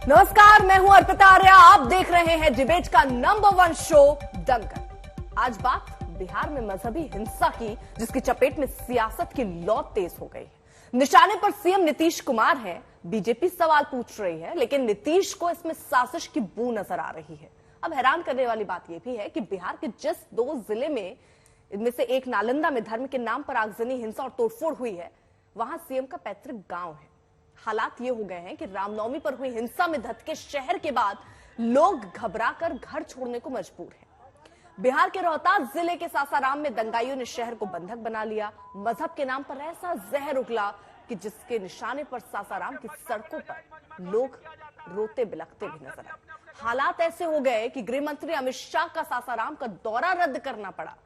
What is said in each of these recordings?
नमस्कार, मैं हूं अर्पिता आर्या। आप देख रहे हैं डिबेट का नंबर 1 शो दंगल। आज बात बिहार में मजहबी हिंसा की, जिसकी चपेट में सियासत की लौ तेज हो गई है। निशाने पर सीएम नीतीश कुमार हैं। बीजेपी सवाल पूछ रही है, लेकिन नीतीश को इसमें साजिश की बू नजर आ रही है। अब हैरान करने वाली बात यह भी है कि बिहार के जिस 2 जिले में, इनमें से एक नालंदा में धर्म के नाम पर आगजनी, हिंसा और तोड़फोड़ हुई है, वहां सीएम का पैतृक गांव है। हालात ये हो गए हैं कि रामनवमी पर हुई हिंसा में धधके शहर के बाद लोग घबराकर घर छोड़ने को मजबूर हैं। बिहार के रोहतास जिले के सासाराम में दंगाइयों ने शहर को बंधक बना लिया। मजहब के नाम पर ऐसा जहर उगला कि जिसके निशाने पर सासाराम की सड़कों पर लोग रोते बिलखते भी नजर आए। हालात ऐसे हो गए कि गृह मंत्री अमित शाह का सासाराम का दौरा रद्द करना पड़ा।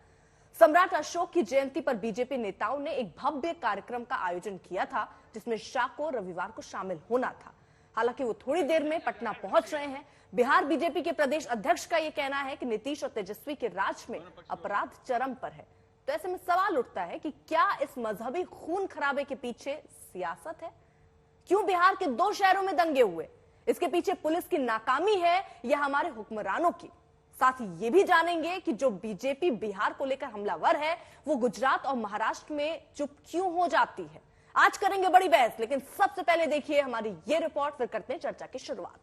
सम्राट अशोक की जयंती पर बीजेपी नेताओं ने एक भव्य कार्यक्रम का आयोजन किया था, जिसमें शाह को रविवार को शामिल होना था। हालांकि वो थोड़ी देर में पटना पहुंच रहे हैं। बिहार बीजेपी के प्रदेश अध्यक्ष का यह कहना है कि नीतीश और तेजस्वी के राज में अपराध चरम पर है। तो ऐसे में सवाल उठता है कि क्या इस मजहबी खून खराबे के पीछे सियासत है? क्यों बिहार के 2 शहरों में दंगे हुए? इसके पीछे पुलिस की नाकामी है या हमारे हुक्मरानों की? साथ ही ये भी जानेंगे कि जो बीजेपी बिहार को लेकर हमलावर है, वो गुजरात और महाराष्ट्र में चुप क्यों हो जाती है। आज करेंगे बड़ी बहस, लेकिन सबसे पहले देखिए हमारी ये रिपोर्ट, फिर करते हैं चर्चा की शुरुआत।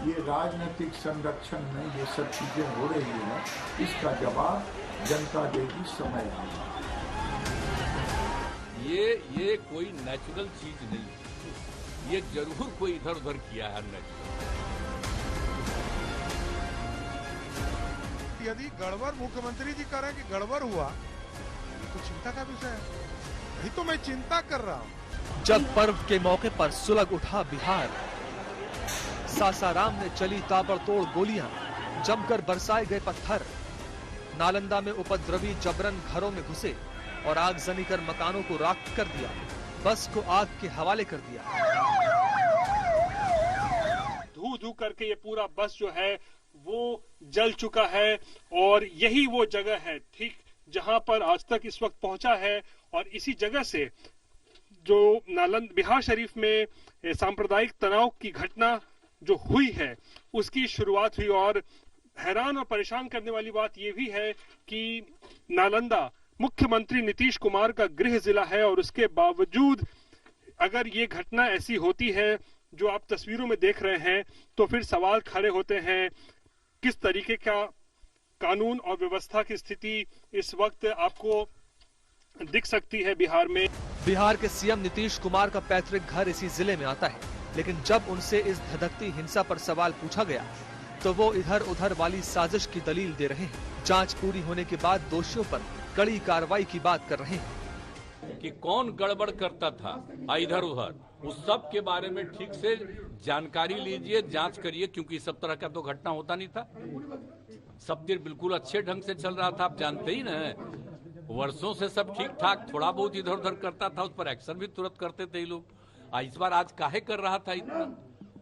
ये राजनीतिक संरक्षण में ये सब चीजें हो रही है, इसका जवाब जनता देगी समय आएगा। ये कोई नेचुरल चीज नहीं है, ये जरूर कोई इधर उधर किया है नेचुरल। यदि गड़बड़ मुख्यमंत्री जी कह रहे हैं कि गड़बड़ हुआ तो चिंता का विषय है। यही तो मैं चिंता कर रहा हूँ। जब पर्व के मौके पर सुलग उठा बिहार, सासाराम में चली ताबड़तोड़ गोलियां, जमकर बरसाए गए पत्थर, नालंदा में उपद्रवी जबरन घरों में घुसे और आगजनी कर मकानों को राख कर दिया, बस को आग के हवाले कर दिया। धू करके ये पूरा बस जो है वो जल चुका है और यही वो जगह है ठीक जहां पर आज तक इस वक्त पहुंचा है। और इसी जगह से जो बिहार शरीफ में सांप्रदायिक तनाव की घटना जो हुई है उसकी शुरुआत हुई। और हैरान और परेशान करने वाली बात यह भी है कि नालंदा मुख्यमंत्री नीतीश कुमार का गृह जिला है और उसके बावजूद अगर ये घटना ऐसी होती है जो आप तस्वीरों में देख रहे हैं, तो फिर सवाल खड़े होते हैं किस तरीके का कानून और व्यवस्था की स्थिति इस वक्त आपको दिख सकती है बिहार में। बिहार के सीएम नीतीश कुमार का पैतृक घर इसी जिले में आता है, लेकिन जब उनसे इस धधकती हिंसा पर सवाल पूछा गया तो वो इधर उधर वाली साजिश की दलील दे रहे हैं। जांच पूरी होने के बाद दोषियों पर कड़ी कार्रवाई की बात कर रहे हैं कि कौन गड़बड़ करता था इधर उधर, उस सब के बारे में ठीक से जानकारी लीजिए, जांच करिए, क्योंकि सब तरह का तो घटना होता नहीं था। सब दिन बिल्कुल अच्छे ढंग से चल रहा था, आप जानते ही ना, वर्षों से सब ठीक ठाक, थोड़ा बहुत इधर उधर करता था, उस पर एक्शन भी तुरंत करते थे ये लोग। इस बार आज काहे कर रहा था इतना,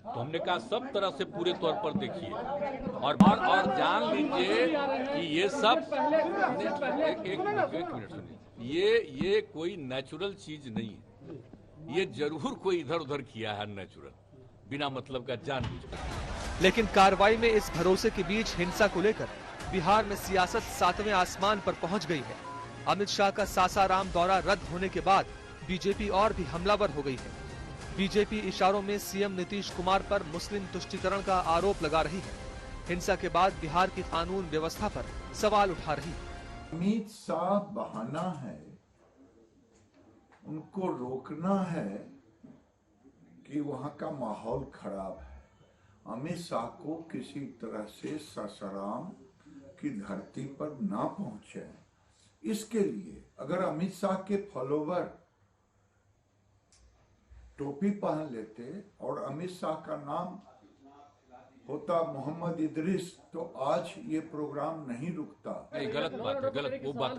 तो हमने कहा सब तरह से पूरे तौर पर देखिए और जान लीजिए कि ये सब एक मिनट सुनिए, ये कोई नेचुरल चीज नहीं है, ये जरूर कोई इधर उधर किया है नेचुरल, बिना मतलब का जानबूझकर। लेकिन कार्रवाई में इस भरोसे के बीच हिंसा को लेकर बिहार में सियासत 7वें आसमान पर पहुंच गई है। अमित शाह का सासाराम दौरा रद्द होने के बाद बीजेपी और भी हमलावर हो गई है। बीजेपी इशारों में सीएम नीतीश कुमार पर मुस्लिम तुष्टीकरण का आरोप लगा रही है। हिंसा के बाद बिहार की कानून व्यवस्था पर सवाल उठा रही है। अमित शाह बहाना है, उनको रोकना है कि वहां का माहौल खराब है। अमित शाह को किसी तरह से सासाराम की धरती पर ना पहुंचे, इसके लिए अगर अमित शाह के फॉलोवर टोपी पहन लेते और अमित शाह का नाम होता मोहम्मद इदरीस, तो आज ये प्रोग्राम नहीं रुकता। नहीं, गलत बात है, गलत बात।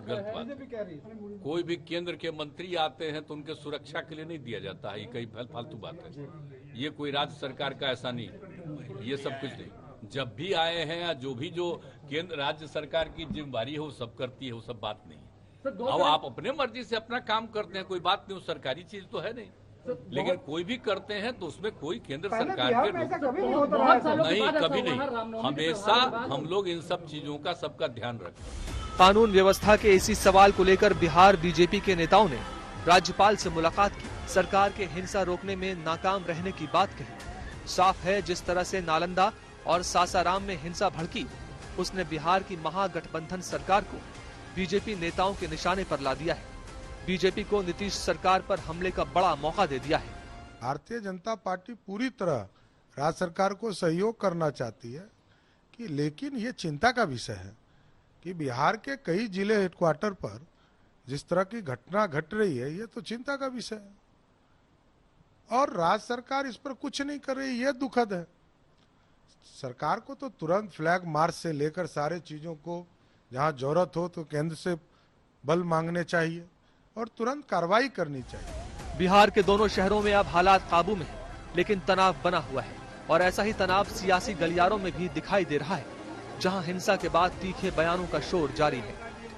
कोई भी केंद्र के मंत्री आते हैं तो उनके सुरक्षा के लिए नहीं दिया जाता है, ये कई फालतू बात है। ये कोई राज्य सरकार का ऐसा नहीं, ये सब कुछ नहीं। जब भी आए हैं या जो केंद्र राज्य सरकार की जिम्मेदारी है वो सब करती है, वो सब बात नहीं। अब आप अपने मर्जी से अपना काम करते हैं, कोई बात नहीं, सरकारी चीज तो है नहीं, लेकिन कोई भी करते हैं तो उसमें कोई केंद्र सरकार के नहीं, कभी नहीं। हमेशा हम लोग इन सब चीजों का सबका ध्यान रखें। कानून व्यवस्था के इसी सवाल को लेकर बिहार बीजेपी के नेताओं ने राज्यपाल से मुलाकात की, सरकार के हिंसा रोकने में नाकाम रहने की बात कही। साफ है, जिस तरह से नालंदा और सासाराम में हिंसा भड़की, उसने बिहार की महागठबंधन सरकार को बीजेपी नेताओं के निशाने पर ला दिया है। बीजेपी को नीतीश सरकार पर हमले का बड़ा मौका दे दिया है। भारतीय जनता पार्टी पूरी तरह राज्य सरकार को सहयोग करना चाहती है कि, लेकिन ये चिंता का विषय है कि बिहार के कई जिले हेडक्वार्टर पर जिस तरह की घटना घट रही है, ये तो चिंता का विषय है और राज्य सरकार इस पर कुछ नहीं कर रही, ये दुखद है। सरकार को तो तुरंत फ्लैग मार्च से लेकर सारे चीजों को जहां जरूरत हो तो केंद्र से बल मांगने चाहिए और तुरंत कार्रवाई करनी चाहिए। बिहार के दोनों शहरों में अब हालात काबू में है, लेकिन तनाव बना हुआ है और ऐसा ही तनाव सियासी गलियारों में भी दिखाई दे रहा है, जहां हिंसा के बाद तीखे बयानों का शोर जारी है,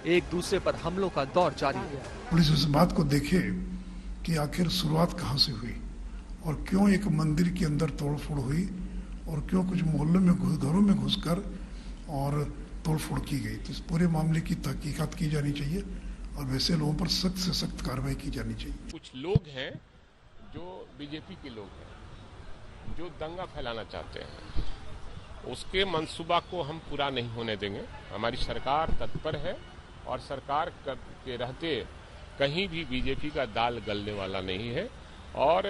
एक दूसरे पर हमलों का दौर जारी है। पुलिस इस बात को देखे कि आखिर शुरुआत कहां से हुई और क्यों एक मंदिर के अंदर तोड़फोड़ हुई और क्यों कुछ मोहल्लों में घरों में घुसकर और तोड़फोड़ की गई। तो इस पूरे मामले की तहकीकात की जानी चाहिए और वैसे लोगों पर सख्त से सख्त कार्रवाई की जानी चाहिए। कुछ लोग हैं जो बीजेपी के लोग हैं, जो दंगा फैलाना चाहते हैं, उसके मंसूबा को हम पूरा नहीं होने देंगे। हमारी सरकार तत्पर है और सरकार के रहते कहीं भी बीजेपी का दाल गलने वाला नहीं है और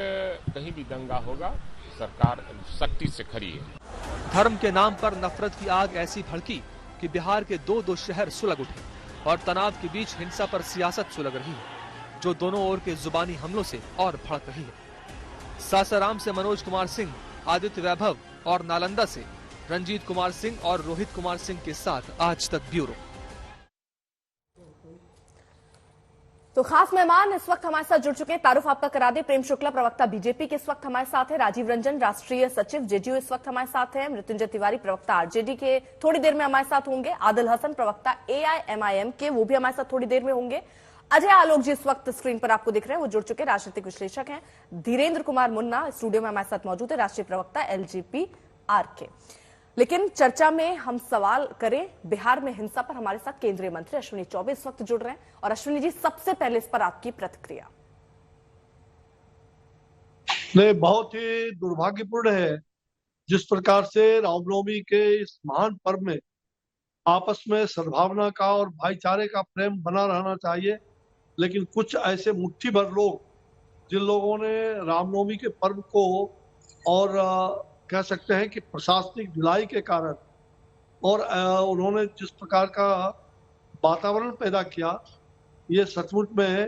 कहीं भी दंगा होगा, सरकार सख्ती से खड़ी है। धर्म के नाम पर नफरत की आग ऐसी भड़की कि बिहार के दो शहर सुलग उठे और तनाव के बीच हिंसा पर सियासत सुलग रही है, जो दोनों ओर के जुबानी हमलों से और भड़क रही है। सासाराम से मनोज कुमार सिंह, आदित्य वैभव और नालंदा से रंजीत कुमार सिंह और रोहित कुमार सिंह के साथ आज तक ब्यूरो। तो खास मेहमान इस वक्त हमारे साथ जुड़ चुके हैं। तारुफ आपका करा दे, प्रेम शुक्ला प्रवक्ता बीजेपी के इस वक्त हमारे साथ है, राजीव रंजन राष्ट्रीय सचिव जेडीयू इस वक्त हमारे साथ है, मृत्युंजय तिवारी प्रवक्ता आरजेडी के थोड़ी देर में हमारे साथ होंगे, आदिल हसन प्रवक्ता एआईएमआईएम के, वो भी हमारे साथ थोड़ी देर में होंगे, अजय आलोक जी इस वक्त स्क्रीन पर आपको दिख रहे हैं, वो जुड़ चुके राजनीतिक विश्लेषक हैं, धीरेन्द्र कुमार मुन्ना स्टूडियो में हमारे साथ मौजूद है, राष्ट्रीय प्रवक्ता एलजेपी आरके। लेकिन चर्चा में हम सवाल करें बिहार में हिंसा पर, हमारे साथ केंद्रीय मंत्री अश्विनी चौबे इस वक्त जुड़ रहे हैं। और अश्विनी जी, सबसे पहले इस पर आपकी प्रतिक्रिया। नहीं, बहुत ही दुर्भाग्यपूर्ण है जिस प्रकार से रामनवमी के इस महान पर्व में आपस में सद्भावना का और भाईचारे का प्रेम बना रहना चाहिए, लेकिन कुछ ऐसे मुट्ठी भर लोग जिन लोगों ने रामनवमी के पर्व को और कह सकते हैं कि प्रशासनिक ढिलाई के कारण और उन्होंने जिस प्रकार का वातावरण पैदा किया, ये सचमुच में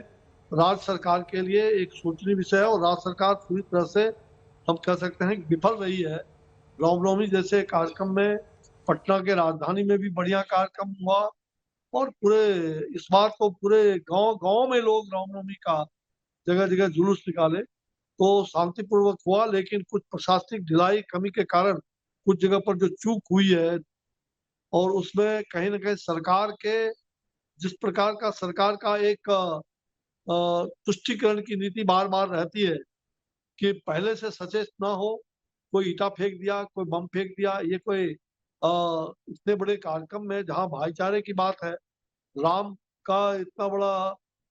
राज्य सरकार के लिए एक सोचनीय विषय है और राज्य सरकार पूरी तरह से हम कह सकते हैं कि विफल रही है। रामनवमी जैसे कार्यक्रम में पटना के राजधानी में भी बढ़िया कार्यक्रम हुआ और पूरे इस बार तो पूरे गांव में लोग रामनवमी का जगह जगह जुलूस निकाले तो शांतिपूर्वक हुआ, लेकिन कुछ प्रशासनिक ढिलाई कमी के कारण कुछ जगह पर जो चूक हुई है और उसमें कहीं ना कहीं सरकार के जिस प्रकार का सरकार का एक तुष्टीकरण की नीति बार बार रहती है कि पहले से सचेत ना हो, कोई ईटा फेंक दिया, कोई बम फेंक दिया, ये कोई इतने बड़े कार्यक्रम में जहाँ भाईचारे की बात है, राम का इतना बड़ा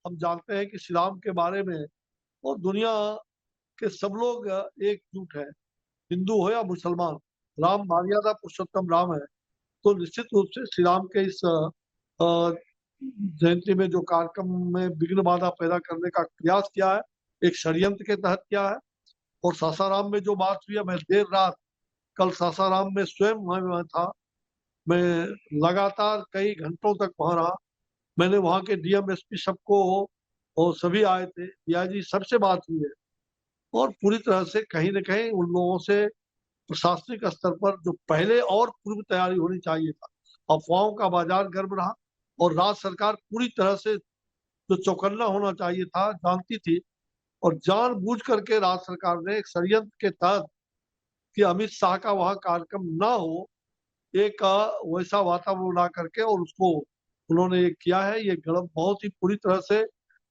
हम जानते हैं कि श्री राम के बारे में और दुनिया के सब लोग एकजुट है, हिंदू हो या मुसलमान, राम मर्यादा पुरुषोत्तम राम है। तो निश्चित रूप से श्री राम के इस जयंती में जो कार्यक्रम में विघ्न बाधा पैदा करने का प्रयास किया है, एक षड्यंत्र के तहत किया है। और सासाराम में जो बात हुई है, मैं देर रात कल सासाराम में स्वयं वहां था, मैं लगातार कई घंटों तक वहां रहा, मैंने वहां के डीएम एसपी सबको और सभी आए थे, डीआईजी सबसे बात हुई है और पूरी तरह से कहीं न कहीं उन लोगों से प्रशासनिक स्तर पर जो पहले और पूर्व तैयारी होनी चाहिए था, अफवाहों का बाजार गर्म रहा और राज्य सरकार पूरी तरह से जो चौकन्ना होना चाहिए था जानती थी और जानबूझ करके राज्य सरकार ने एक षड्यंत्र के तहत कि अमित शाह का वहां कार्यक्रम ना हो, एक वैसा वातावरण बना करके और उसको उन्होंने ये किया है, ये गलत बहुत ही पूरी तरह से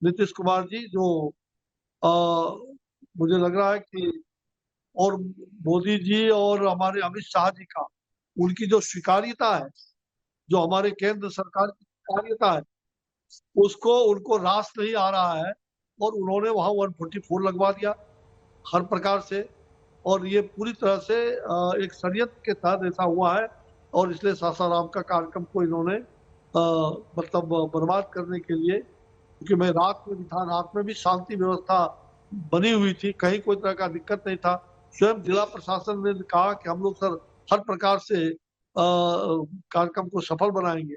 नीतीश कुमार जी जो मुझे लग रहा है कि और मोदी जी और हमारे अमित शाह जी का उनकी जो स्वीकार्यता है, जो हमारे केंद्र सरकार की स्वीकार्यता है, उसको उनको रास नहीं आ रहा है और उन्होंने वहां 144 लगवा दिया हर प्रकार से। और ये पूरी तरह से एक षड्यंत्र के तहत ऐसा हुआ है और इसलिए सासाराम का कार्यक्रम को इन्होंने मतलब बर्बाद करने के लिए, क्योंकि मैं रात में भी था, रात में भी शांति व्यवस्था बनी हुई थी, कहीं कोई तरह का दिक्कत नहीं था। स्वयं जिला प्रशासन ने कहा कि हम लोग सर हर प्रकार से कार्यक्रम को सफल बनाएंगे।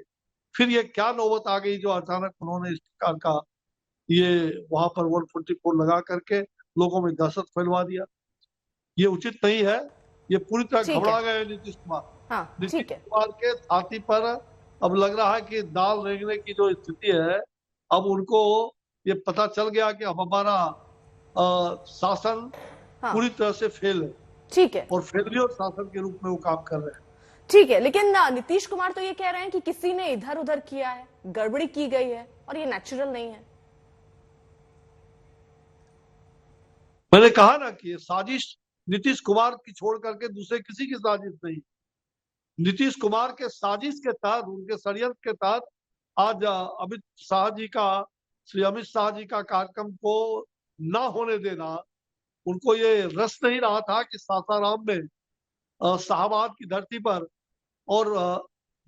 फिर ये क्या नौबत आ गई जो अचानक उन्होंने इस प्रकार का ये वहां पर 144 लगा करके लोगों में दहशत फैलवा दिया। ये उचित नहीं है, ये पूरी तरह घबरा गए नीतीश कुमार। हाँ, नीतीश कुमार के छाती पर अब लग रहा है कि दाल रेंगने की जो स्थिति है, अब उनको ये पता चल गया कि अब हमारा शासन पूरी तरह से फेल है। ठीक है, और फेलियर शासन के रूप में वो काम कर रहे हैं। ठीक है, लेकिन नीतीश कुमार तो ये कह रहे हैं कि किसी ने इधर उधर किया है, गड़बड़ी की गई है और ये नेचुरल नहीं है। मैंने कहा ना कि साजिश नीतीश कुमार की छोड़ करके दूसरे किसी की साजिश नहीं। नीतीश कुमार के साजिश के तहत, उनके षड्यंत्र के तहत आज अमित शाह जी का, श्री अमित शाह जी का कार्यक्रम को ना होने देना, उनको ये रस नहीं रहा था कि सासाराम में शाहबाद की धरती पर और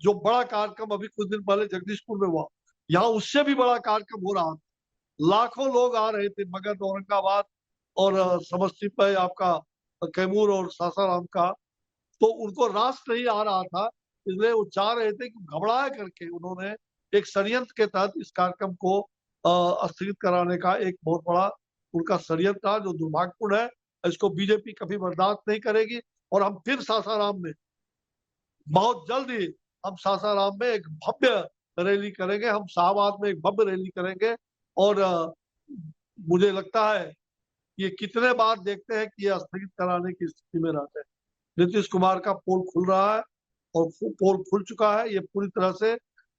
जो बड़ा कार्यक्रम अभी कुछ दिन पहले जगदीशपुर में हुआ, यहाँ उससे भी बड़ा कार्यक्रम हो रहा था। लाखों लोग आ रहे थे मगध, औरंगाबाद और समस्तीपुर, आपका कैमूर और सासाराम का, तो उनको रास नहीं आ रहा था। इसलिए वो चाह रहे थे कि घबराया करके उन्होंने एक षड्यंत्र के तहत इस कार्यक्रम को स्थगित कराने का एक बहुत बड़ा उनका षड्यंत्र था, जो दुर्भाग्यपूर्ण है। इसको बीजेपी कभी बर्दाश्त नहीं करेगी और हम फिर सासाराम में बहुत जल्द ही हम सासाराम में एक भव्य रैली करेंगे, हम शाहबाद में एक भव्य रैली करेंगे। और मुझे लगता है ये कितने बार देखते हैं कि ये स्थगित कराने की स्थिति में रहते हैं। नीतीश कुमार का पोल खुल रहा है और पोल खुल चुका है। ये पूरी तरह से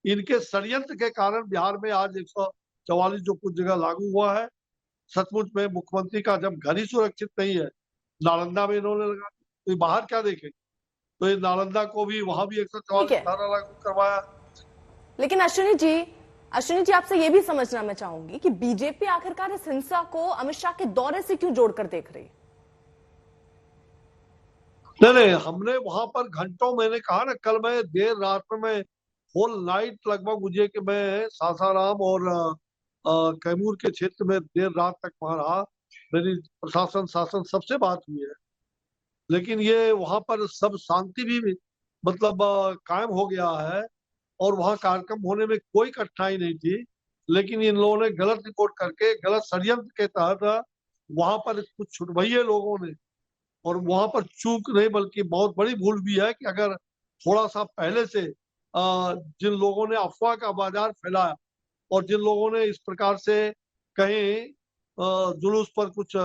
इनके षड्यंत्र के कारण बिहार में आज 144 जो कुछ जगह लागू हुआ है, सचमुच में मुख्यमंत्री का जब घर ही सुरक्षित नहीं है, नालंदा में इन्होंने लगा, तो बाहर क्या देखेंगे। तो ये नालंदा को भी, वहां भी 144 धारा लागू करवाया। लेकिन अश्विनी जी आपसे ये भी समझना मैं चाहूंगी कि बीजेपी आखिरकार इस हिंसा को अमित शाह के दौरे से क्यों जोड़कर देख रही है? नहीं, हमने वहां पर घंटों, मैंने कहा ना, कल मैं देर रात में, मैं होल नाइट लगभग मुझे कि मैं सासाराम और कैमूर के क्षेत्र में देर रात तक वहां रहा। मेरी प्रशासन शासन सबसे बात हुई है, लेकिन ये वहां पर सब शांति भी मतलब कायम हो गया है और वहां कार्यक्रम होने में कोई कठिनाई नहीं थी। लेकिन इन लोगों ने गलत रिपोर्ट करके, गलत षड्यंत्र के तहत वहां पर कुछ छुटभइये लोगों ने, और वहां पर चूक नहीं बल्कि बहुत बड़ी भूल भी है कि अगर थोड़ा सा पहले से जिन लोगों ने अफवाह का बाजार फैलाया और जिन लोगों ने इस प्रकार से कहीं जुलूस पर कुछ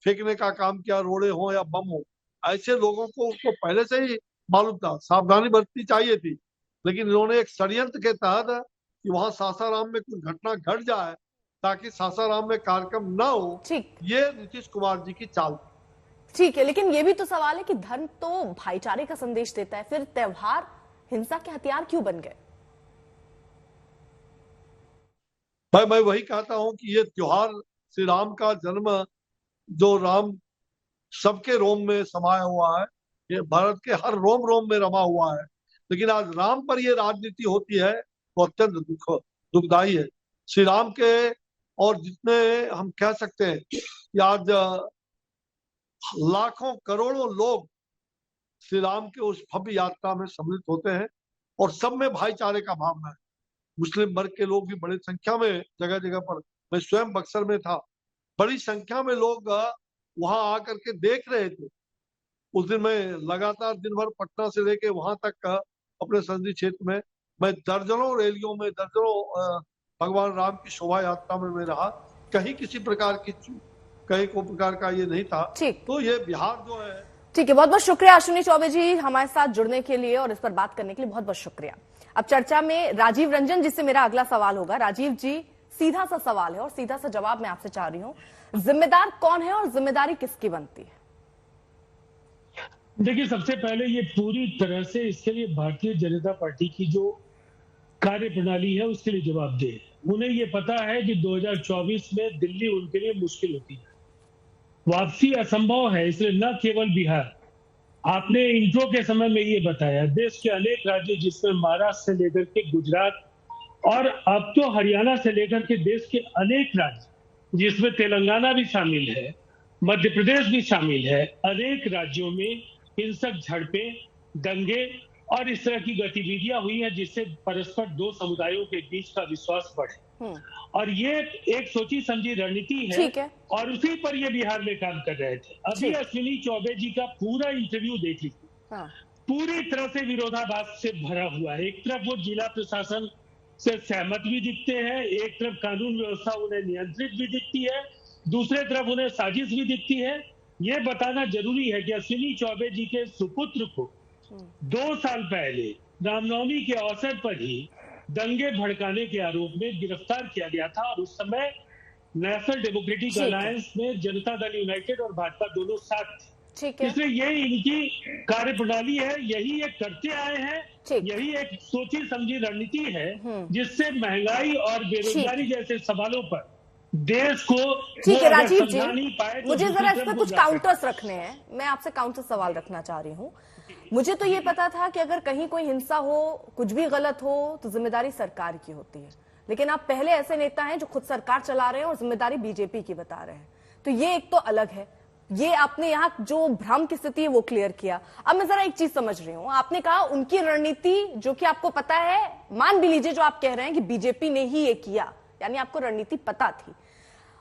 फेंकने का काम किया, रोड़े हो या बम हो, ऐसे लोगों को उसको पहले से ही मालूम था, सावधानी बरतनी चाहिए थी। लेकिन इन्होंने एक षड्यंत्र के तहत कि वहां सासाराम में कुछ घटना घट जाए ताकि सासाराम में कार्यक्रम न हो, ये नीतीश कुमार जी की चाल। ठीक है, लेकिन ये भी तो सवाल है कि धर्म तो भाईचारे का संदेश देता है, फिर त्योहार हिंसा के हथियार क्यों बन गए? भाई मैं वही कहता हूं कि ये त्योहार श्री राम का जन्म, जो राम सबके रोम में समाया हुआ है, ये भारत के हर रोम रोम में रमा हुआ है। लेकिन आज राम पर ये राजनीति होती है तो अत्यंत दुखदायी है। श्री राम के, और जितने हम कह सकते हैं कि आज लाखों करोड़ों लोग श्री राम के उस भव्य यात्रा में सम्मिलित होते हैं और सब में भाईचारे का भावना है। मुस्लिम वर्ग के लोग भी बड़ी संख्या में जगह जगह पर, मैं स्वयं बक्सर में था, बड़ी संख्या में लोग वहां आकर के देख रहे थे। उस दिन मैं लगातार दिन भर पटना से लेके वहां तक अपने संसदीय क्षेत्र में मैं दर्जनों रैलियों में, दर्जनों भगवान राम की शोभा यात्रा में मैं रहा। कहीं किसी प्रकार की कहीं कोई प्रकार का ये नहीं था। तो ये बिहार जो है ठीक है, बहुत बहुत शुक्रिया अश्विनी चौबे जी हमारे साथ जुड़ने के लिए और इस पर बात करने के लिए बहुत बहुत शुक्रिया। अब चर्चा में राजीव रंजन जिससे मेरा अगला सवाल होगा। राजीव जी, सीधा सा सवाल है और सीधा सा जवाब मैं आपसे चाह रही हूँ, जिम्मेदार कौन है और जिम्मेदारी किसकी बनती है? देखिए, सबसे पहले ये पूरी तरह से इसके लिए भारतीय जनता पार्टी की जो कार्य प्रणाली है उसके लिए जवाबदेह है। उन्हें ये पता है कि 2024 में दिल्ली उनके लिए मुश्किल होती है, वापसी असंभव है। इसलिए न केवल बिहार, आपने इंट्रो के समय में ये बताया, देश के अनेक राज्य जिसमें महाराष्ट्र से लेकर के गुजरात और अब तो हरियाणा से लेकर के देश के अनेक राज्य जिसमें तेलंगाना भी शामिल है, मध्य प्रदेश भी शामिल है, अनेक राज्यों में हिंसक झड़पें, दंगे और इस तरह की गतिविधियां हुई हैं जिससे परस्पर दो समुदायों के बीच का विश्वास बढ़े। और ये एक सोची समझी रणनीति है और उसी पर ये बिहार में काम कर रहे थे। अभी अश्विनी चौबे जी का पूरा इंटरव्यू देख लीजिए, पूरी तरह से विरोधाभास से भरा हुआ है। एक तरफ वो जिला प्रशासन से सहमत भी दिखते हैं, एक तरफ कानून व्यवस्था उन्हें नियंत्रित भी दिखती है, दूसरे तरफ उन्हें साजिश भी दिखती है। ये बताना जरूरी है कि अश्विनी चौबे जी के सुपुत्र को 2 साल पहले रामनवमी के अवसर पर ही दंगे भड़काने के आरोप में गिरफ्तार किया गया था और उस समय नेशनल डेमोक्रेटिक अलायंस में जनता दल यूनाइटेड और भाजपा दोनों साथ थे। इसलिए ये इनकी कार्य प्रणाली है, यही एक करते आए हैं, यही एक सोची समझी रणनीति है जिससे महंगाई और बेरोजगारी जैसे सवालों पर देश को ठीक है राजीव जी, तो मुझे जरा इस पर कुछ काउंटर्स रखने हैं। मैं आपसे काउंटर सवाल रखना चाह रही हूँ। मुझे तो ये पता था कि अगर कहीं कोई हिंसा हो, कुछ भी गलत हो तो जिम्मेदारी सरकार की होती है, लेकिन आप पहले ऐसे नेता हैं जो खुद सरकार चला रहे हैं और जिम्मेदारी बीजेपी की बता रहे हैं, तो ये एक तो अलग है। ये आपने यहाँ जो भ्रम की स्थिति है वो क्लियर किया। अब मैं जरा एक चीज समझ रही हूँ, आपने कहा उनकी रणनीति जो कि आपको पता है, मान भी लीजिए जो आप कह रहे हैं कि बीजेपी ने ही ये किया, यानी आपको रणनीति पता थी,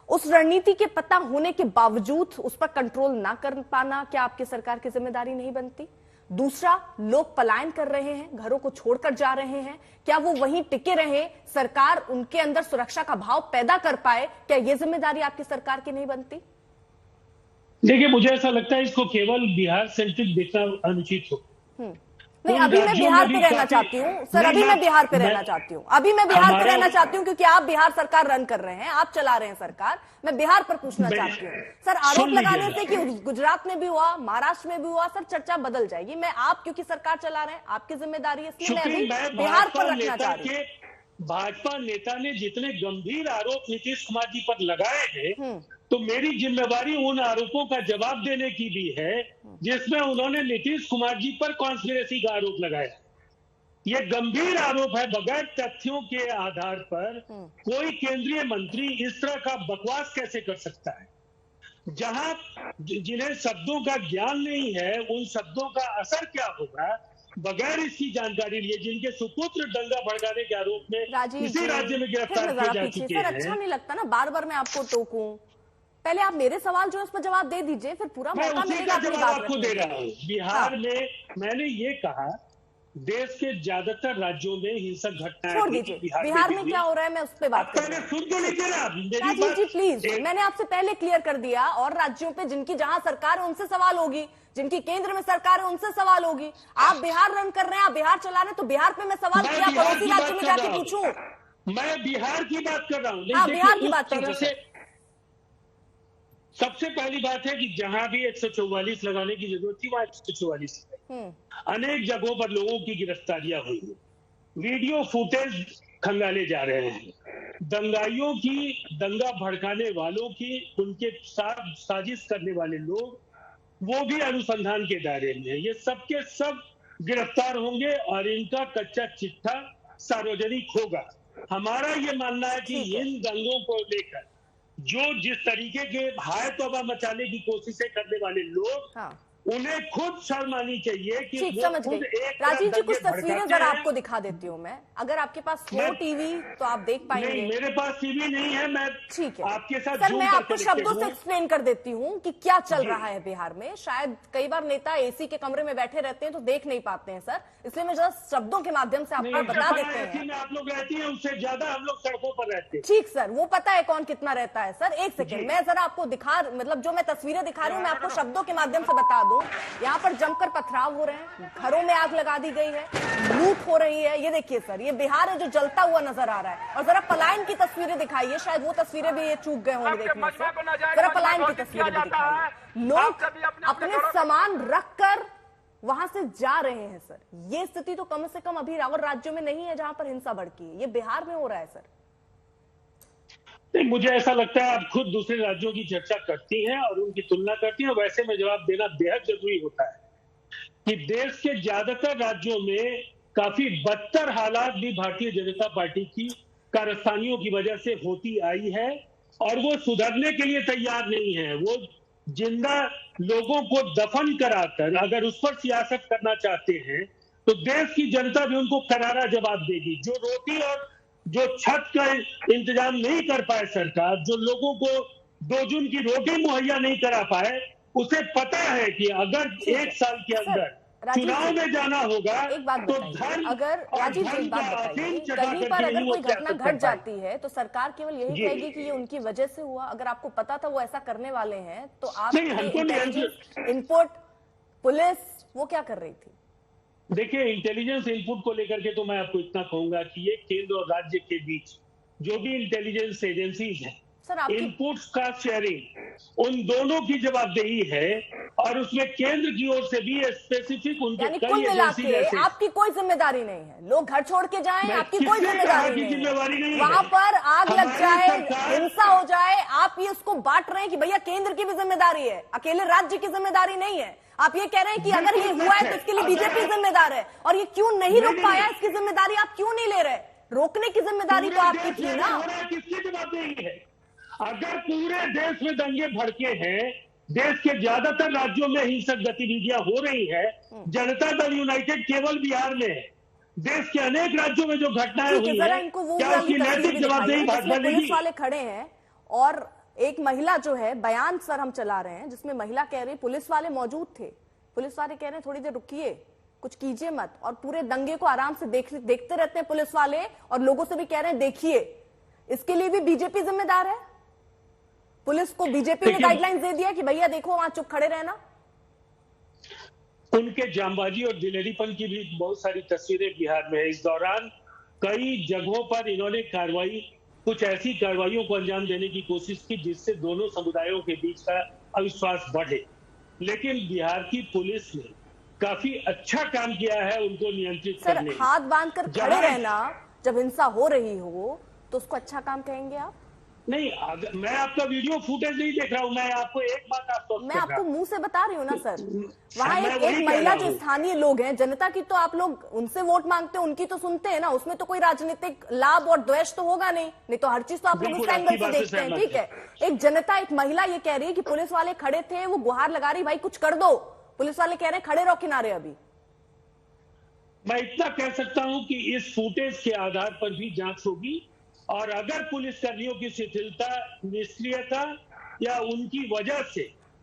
उस रणनीति के पता होने के बावजूद उस पर कंट्रोल ना कर पाना क्या आपकी सरकार की जिम्मेदारी नहीं बनती? दूसरा, लोग पलायन कर रहे हैं, घरों को छोड़कर जा रहे हैं, क्या वो वहीं टिके रहे, सरकार उनके अंदर सुरक्षा का भाव पैदा कर पाए, क्या ये जिम्मेदारी आपकी सरकार की नहीं बनती? देखिए, मुझे ऐसा लगता है इसको केवल बिहार सेंट्रिक देखना अनुचित हो। नहीं, अभी मैं बिहार पे रहना चाहती हूँ सर, अभी मैं बिहार पे रहना चाहती हूँ, अभी मैं बिहार पे रहना चाहती हूँ क्योंकि आप बिहार सरकार रन कर रहे हैं, आप चला रहे हैं सरकार। मैं बिहार पर पूछना चाहती हूँ सर, आरोप लगाने से कि गुजरात में भी हुआ, महाराष्ट्र में भी हुआ, सर चर्चा बदल जाएगी। मैं आप क्योंकि सरकार चला रहे हैं, आपकी जिम्मेदारी है, इसलिए मैं अभी बिहार पर रखना चाह रही हूँ। भाजपा नेता ने जितने गंभीर आरोप नीतीश कुमार जी पर लगाए हैं, तो मेरी जिम्मेवारी उन आरोपों का जवाब देने की भी है जिसमें उन्होंने नीतीश कुमार जी पर कॉन्स्पिरेसी का आरोप लगाया। ये गंभीर आरोप है, बगैर तथ्यों के आधार पर कोई केंद्रीय मंत्री इस तरह का बकवास कैसे कर सकता है? जहां जिन्हें शब्दों का ज्ञान नहीं है, उन शब्दों का असर क्या होगा बगैर इसकी जानकारी लिए, जिनके सुपुत्र दंगा भड़काने के आरोप में इसी राज्य में गिरफ्तार किए जा चुके हैं। अच्छा नहीं लगता ना बार बार मैं आपको टोकूं, पहले आप मेरे सवाल जो है उस पर जवाब दे दीजिए, फिर पूरा मौका मिलेगा अपनी बात आपको दे रहा हूँ। बिहार में मैंने ये कहा, देश के ज्यादातर राज्यों में हिंसक घटनाएं छोड़ दीजिए, बिहार में क्या हो रहा है मैं उस पर बात कर रही हूँ। राजीव जी प्लीज, मैंने आपसे पहले क्लियर कर दिया, और राज्यों पे जिनकी जहां सरकार है उनसे सवाल होगी, जिनकी केंद्र में सरकार है उनसे सवाल होगी। आप बिहार रन कर रहे हैं, आप बिहार चला रहे हैं, तो बिहार पे मैं सवाल किया पड़ोसी राज्य में जाके पूछूं? मैं बिहार की बात कर रहा हूँ। हाँ, बिहार की बात कीजिए। सबसे पहली बात है कि जहां भी 144 लगाने की जरूरत थी वहां 144 अनेक जगहों पर लोगों की गिरफ्तारियां हुई, वीडियो फुटेज खंगाले जा रहे हैं, दंगाइयों की, दंगा भड़काने वालों की, उनके साथ साजिश करने वाले लोग वो भी अनुसंधान के दायरे में है। ये सबके सब गिरफ्तार होंगे और इनका कच्चा चिट्ठा सार्वजनिक होगा। हमारा ये मानना है कि इन दंगों को लेकर जो जिस तरीके के हाय तौबा मचाने की कोशिशें करने वाले लोग, उन्हें खुद शर्म आनी चाहिए कि समझ गई। राजीव जी कुछ तस्वीरें जरा आपको दिखा देती हूँ मैं, अगर आपके पास हो टीवी तो आप देख पाएंगे। नहीं, मेरे पास टीवी नहीं है, मैं ठीक है आपके साथ सर, मैं आपको शब्दों से एक्सप्लेन कर देती हूँ कि क्या चल रहा है बिहार में। शायद कई बार नेता एसी के कमरे में बैठे रहते हैं तो देख नहीं पाते हैं सर, इसलिए मैं जरा शब्दों के माध्यम से आपको बता देते हैं। आप लोग रहती हैं, उससे ज्यादा हम लोग सड़कों पर रहते हैं। ठीक सर, वो पता है कौन कितना रहता है। सर एक सेकेंड, मैं जरा आपको दिखा, मतलब जो मैं तस्वीरें दिखा रही हूँ मैं आपको शब्दों के माध्यम से बता दूं हूँ। यहाँ पर जमकर पथराव हो रहे हैं, घरों में आग लगा दी गई है, लूट हो रही है। ये देखिए सर, ये बिहार है जो जलता हुआ नजर आ रहा है। और जरा पलायन की तस्वीरें दिखाइए, शायद वो तस्वीरें भी ये चूक गए होंगे देखने से। जरा पलायन की तस्वीरें भी दिखाइए। लोग अपने सामान रखकर वहां से जा रहे हैं सर। ये स्थिति तो कम से कम अभी और राज्यों में नहीं है जहां पर हिंसा भड़की है, ये बिहार में हो रहा है सर। नहीं, मुझे ऐसा लगता है आप खुद दूसरे राज्यों की चर्चा करती हैं और उनकी तुलना करती हैं, वैसे में जवाब देना बेहद जरूरी होता है कि देश के ज्यादातर राज्यों में काफी बदतर हालात भी भारतीय जनता पार्टी की कारस्तानियों की वजह से होती आई है और वो सुधरने के लिए तैयार नहीं है। वो जिंदा लोगों को दफन कराकर अगर उस पर सियासत करना चाहते हैं तो देश की जनता भी उनको करारा जवाब देगी। जो रोटी और जो छत का इंतजाम नहीं कर पाए सरकार, जो लोगों को 2 जून की रोटी मुहैया नहीं करा पाए, उसे पता है कि अगर 1 साल के अंदर चुनाव में जाना होगा तो धर्म, अगर राजीव जी एक बात बताइए, कहीं पर अगर कोई घटना घट जाती है तो सरकार केवल यही कहेगी कि ये उनकी वजह से हुआ। अगर आपको पता था वो ऐसा करने वाले हैं तो आप इनपुट पुलिस वो क्या कर रही थी? देखिए, इंटेलिजेंस इनपुट को लेकर के तो मैं आपको इतना कहूंगा कि ये केंद्र और राज्य के बीच जो भी इंटेलिजेंस एजेंसीज हैं, इनपुट्स का शेयरिंग उन दोनों की जवाबदेही है और उसमें केंद्र की ओर से भी स्पेसिफिक उनके कई एजेंसी जैसे आपकी कोई जिम्मेदारी नहीं है। लोग घर छोड़ के जाएं, आपकी कोई जिम्मेदारी नहीं है। वहां पर आग लग जाए, हिंसा हो जाए, आप ये उसको बांट रहे हैं कि भैया केंद्र की भी जिम्मेदारी है, अकेले राज्य की जिम्मेदारी नहीं है। आप ये कह रहे हैं कि अगर ये हुआ है तो इसके लिए बीजेपी जिम्मेदार है और ये क्यों नहीं रोक पाया, इसकी जिम्मेदारी आप क्यों नहीं ले रहे? रोकने की जिम्मेदारी तो आपकी थी ना। किसकी जवाबदेही है? अगर पूरे देश में दंगे भड़के हैं, देश के ज्यादातर राज्यों में हिंसक गतिविधियां हो रही है, जनता दल यूनाइटेड केवल बिहार में है, देश के अनेक राज्यों में जो घटनाएं हुई है, क्या उसकी नैतिक जवाबदेही भाजपा लेगी? पुलिस वाले खड़े हैं और एक महिला जो है, बयान सर हम चला रहे हैं जिसमें महिला कह रही पुलिस वाले मौजूद थे, पुलिस वाले कह रहे हैं थोड़ी देर रुकिए, कुछ कीजिए मत, और पूरे दंगे को आराम से देखते रहते हैं पुलिस वाले और लोगों से भी कह रहे हैं देखिए। इसके लिए भी बीजेपी जिम्मेदार है? पुलिस को बीजेपी ने गाइडलाइंस दे दिया कि भैया देखो वहां चुप खड़े रहना। उनके जामबाजी और दिलेरीपन की भी बहुत सारी तस्वीरें बिहार में है। इस दौरान कई जगहों पर इन्होंने कुछ ऐसी कार्रवाइयों को अंजाम देने की कोशिश की जिससे दोनों समुदायों के बीच का अविश्वास बढ़े, लेकिन बिहार की पुलिस ने काफी अच्छा काम किया है उनको नियंत्रित करने। सर, हाथ बांधकर खड़े रहना जब हिंसा हो रही हो तो उसको अच्छा काम कहेंगे आप? नहीं, मैं आपका वीडियो फुटेज नहीं देख रहा हूं, मैं आपको एक बात मैं आपको मुंह से बता रही हूँ ना सर। वहाँ एक महिला जो स्थानीय लोग हैं, जनता की तो आप लोग उनसे वोट मांगते हैं, उनकी तो सुनते हैं ना, उसमें तो कोई राजनीतिक लाभ और द्वेष तो होगा नहीं तो हर चीज तो आप लोग इस एंगल से देखते हैं, ठीक है। एक जनता, एक महिला ये कह रही है कि पुलिस वाले खड़े थे, वो गुहार लगा रही भाई कुछ कर दो, पुलिस वाले कह रहे हैं खड़े रहो किनारे। अभी मैं इतना कह सकता हूं कि इस फुटेज के आधार पर भी जांच होगी और अगर पुलिस कर्मियों की शिथिलता, निष्क्रियता या उनकी वजह से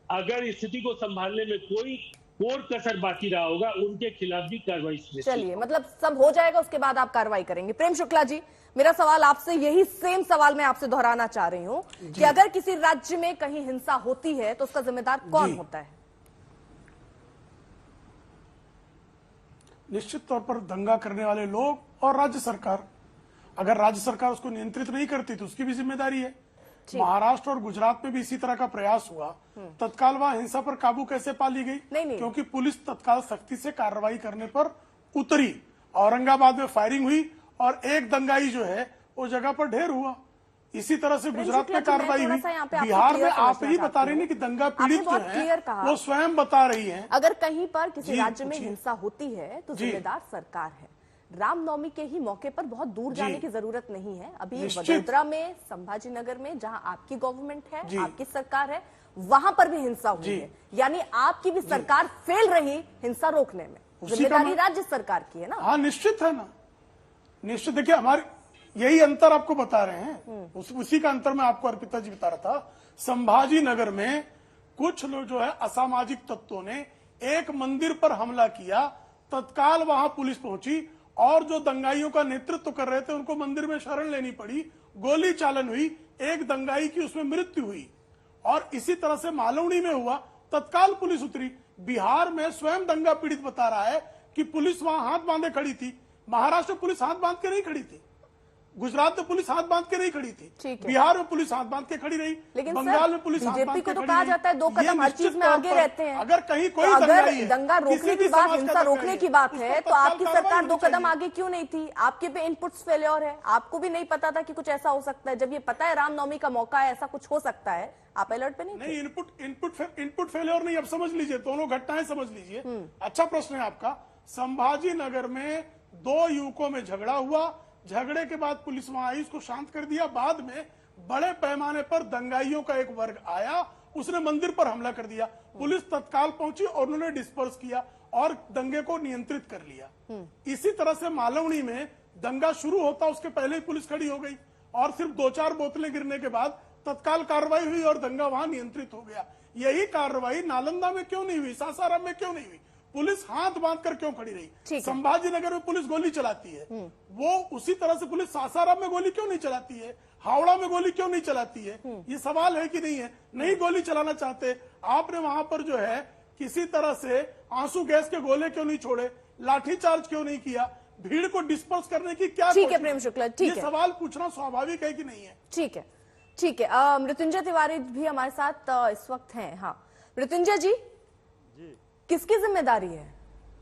अगर स्थिति को संभालने में कोई और कसर बाकी रहा होगा, उनके खिलाफ भी कार्रवाई। चलिए, मतलब सब हो जाएगा उसके बाद आप कार्रवाई करेंगे। प्रेम शुक्ला जी, मेरा सवाल आपसे, यही सेम सवाल मैं आपसे दोहराना चाह रही हूँ कि अगर किसी राज्य में कहीं हिंसा होती है तो उसका जिम्मेदार कौन होता है? निश्चित तौर पर दंगा करने वाले लोग और राज्य सरकार। अगर राज्य सरकार उसको नियंत्रित नहीं करती तो उसकी भी जिम्मेदारी है। महाराष्ट्र और गुजरात में भी इसी तरह का प्रयास हुआ। तत्काल वहां हिंसा पर काबू कैसे पा ली गई? नहीं। क्योंकि पुलिस तत्काल सख्ती से कार्रवाई करने पर उतरी। औरंगाबाद में फायरिंग हुई और एक दंगाई जो है वो जगह पर ढेर हुआ। इसी तरह से गुजरात में कार्रवाई हुई। बिहार में आप ही बता रही हैं कि दंगा पीड़ित जो है वो स्वयं बता रही है। अगर कहीं पर किसी राज्य में हिंसा होती है तो जिम्मेदार सरकार है। रामनवमी के ही मौके पर बहुत दूर जाने की जरूरत नहीं है। अभी वडोदरा में, संभाजी नगर में, जहां आपकी गवर्नमेंट है, आपकी सरकार है, वहां पर भी हिंसा हुई है। यानी आपकी भी सरकार फेल रही हिंसा रोकने में। जिम्मेदारी राज्य सरकार की है ना? हाँ, निश्चित है ना, निश्चित। देखिए, हमारे यही अंतर आपको बता रहे हैं, उसी का अंतर मैं आपको अर्पिता जी बता रहा था। संभाजी नगर में कुछ लोग जो है असामाजिक तत्वों ने एक मंदिर पर हमला किया, तत्काल वहां पुलिस पहुंची और जो दंगाइयों का नेतृत्व कर रहे थे उनको मंदिर में शरण लेनी पड़ी, गोली चालन हुई, एक दंगाई की उसमें मृत्यु हुई। और इसी तरह से मालवनी में हुआ, तत्काल पुलिस उतरी। बिहार में स्वयं दंगा पीड़ित बता रहा है कि पुलिस वहां हाथ बांधे खड़ी थी। महाराष्ट्र में पुलिस हाथ बांध के नहीं खड़ी थी, गुजरात में पुलिस हाथ बांध के नहीं खड़ी थी, बिहार में पुलिस हाथ बांध के खड़ी रही, लेकिन बंगाल में पुलिस हाथ बांध बीजेपी के को तो खड़ी कहा रही। जाता है 2 कदम हर चीज में आगे रहते हैं। अगर कहीं कोई तो अगर दंगाई है, दंगा रोकने किसी की भी बात, समाज का हिंसा दंगाई रोकने की बात उस है, पर तो आपकी तत्काल सरकार कार्रवाई 2 होनी कदम चाहिए। आगे क्यों नहीं थी? आपके पे इनपुट्स फेल्योर है, आपको भी नहीं पता था कि कुछ ऐसा हो सकता है। जब ये पता है रामनवमी का मौका है, ऐसा कुछ हो सकता है, आप अलर्ट पे नहीं थे? इनपुट फेलियर नहीं, अब समझ लीजिए, दोनों घटनाएं समझ लीजिए। अच्छा प्रश्न है आपका। संभाजी नगर में 2 युवकों में झगड़ा हुआ, झगड़े के बाद पुलिस वहां आई, उसको शांत कर दिया। बाद में बड़े पैमाने पर दंगाइयों का एक वर्ग आया, उसने मंदिर पर हमला कर दिया। पुलिस तत्काल पहुंची और उन्होंने डिस्पर्स किया और दंगे को नियंत्रित कर लिया। इसी तरह से मालवनी में दंगा शुरू होता उसके पहले ही पुलिस खड़ी हो गई और सिर्फ 2-4 बोतलें गिरने के बाद तत्काल कार्रवाई हुई और दंगा वहां नियंत्रित हो गया। यही कार्रवाई नालंदा में क्यों नहीं हुई, सासाराम में क्यों नहीं हुई? पुलिस हाथ बांधकर क्यों खड़ी रही? संभाजी नगर में पुलिस गोली चलाती है, वो उसी तरह से पुलिस सासाराम में गोली क्यों नहीं चलाती है, हावड़ा में गोली क्यों नहीं चलाती है? ये सवाल है कि नहीं है? नहीं गोली चलाना चाहते, आपने वहां पर जो है किसी तरह से आंसू गैस के गोले क्यों नहीं छोड़े, लाठीचार्ज क्यों नहीं किया, भीड़ को डिस्पर्स करने की क्या? ठीक है प्रेम शुक्ला, ठीक है, ये सवाल पूछना स्वाभाविक है कि नहीं है? ठीक है, ठीक है। मृत्युंजय तिवारी भी हमारे साथ इस वक्त हैं। हाँ मृत्युंजय जी, किसकी जिम्मेदारी है?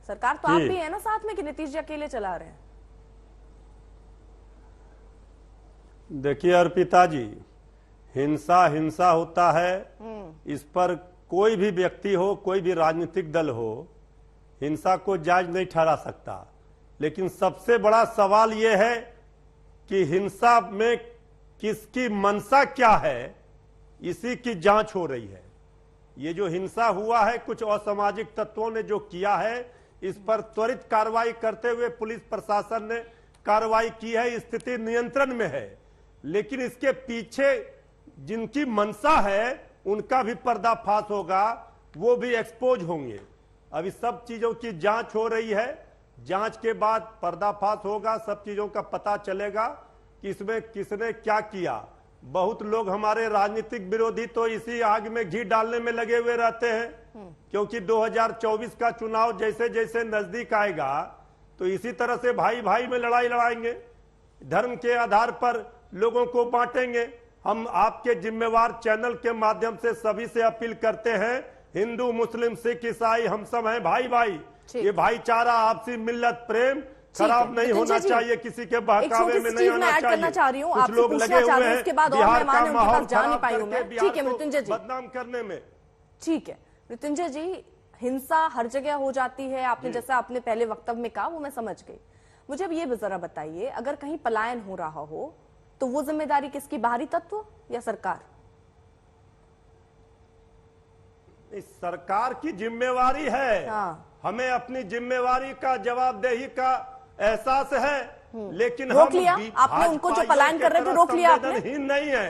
सरकार तो आप भी है ना साथ में, कि नीतीश जी अकेले चला रहे हैं? देखिए अर्पिता जी, हिंसा होता है, इस पर कोई भी व्यक्ति हो, कोई भी राजनीतिक दल हो, हिंसा को जायज नहीं ठहरा सकता। लेकिन सबसे बड़ा सवाल यह है कि हिंसा में किसकी मंशा क्या है, इसी की जांच हो रही है। ये जो हिंसा हुआ है, कुछ असामाजिक तत्वों ने जो किया है, इस पर त्वरित कार्रवाई करते हुए पुलिस प्रशासन ने कार्रवाई की है, स्थिति नियंत्रण में है। लेकिन इसके पीछे जिनकी मंशा है, उनका भी पर्दाफाश होगा, वो भी एक्सपोज होंगे। अभी सब चीजों की जांच हो रही है, जांच के बाद पर्दाफाश होगा, सब चीजों का पता चलेगा कि इसमें किसने क्या किया। बहुत लोग हमारे राजनीतिक विरोधी तो इसी आग में घी डालने में लगे हुए रहते हैं, क्योंकि 2024 का चुनाव जैसे जैसे नजदीक आएगा तो इसी तरह से भाई भाई में लड़ाई लड़ाएंगे, धर्म के आधार पर लोगों को बांटेंगे। हम आपके जिम्मेवार चैनल के माध्यम से सभी से अपील करते हैं, हिंदू मुस्लिम सिख ईसाई हम सब हैं भाई भाई। ये भाईचारा, आपसी मिल्लत प्रेम खराब नहीं होना चाहिए, किसी के बहकावे में नहीं आना चाहिए। कुछ लोग लगे हुए हैं बिहार का माहौल खराब करके ठीक है मृत्युंजय जी, बदनाम करने में। ठीक है मृत्युंजय जी, हिंसा हर जगह हो जाती है, आपने जैसा आपने पहले वक्तव्य में कहा वो मैं समझ गई। मुझे अब ये जरा बताइए, अगर कहीं पलायन हो रहा हो तो वो जिम्मेदारी किसकी, बाहरी तत्व या सरकार? सरकार की जिम्मेवारी है। हमें अपनी जिम्मेवारी का, जवाबदेही का एहसास है, लेकिन रोक लिया आपने उनको जो पलायन कर रहे थे, रोक लिया आपने? नहीं है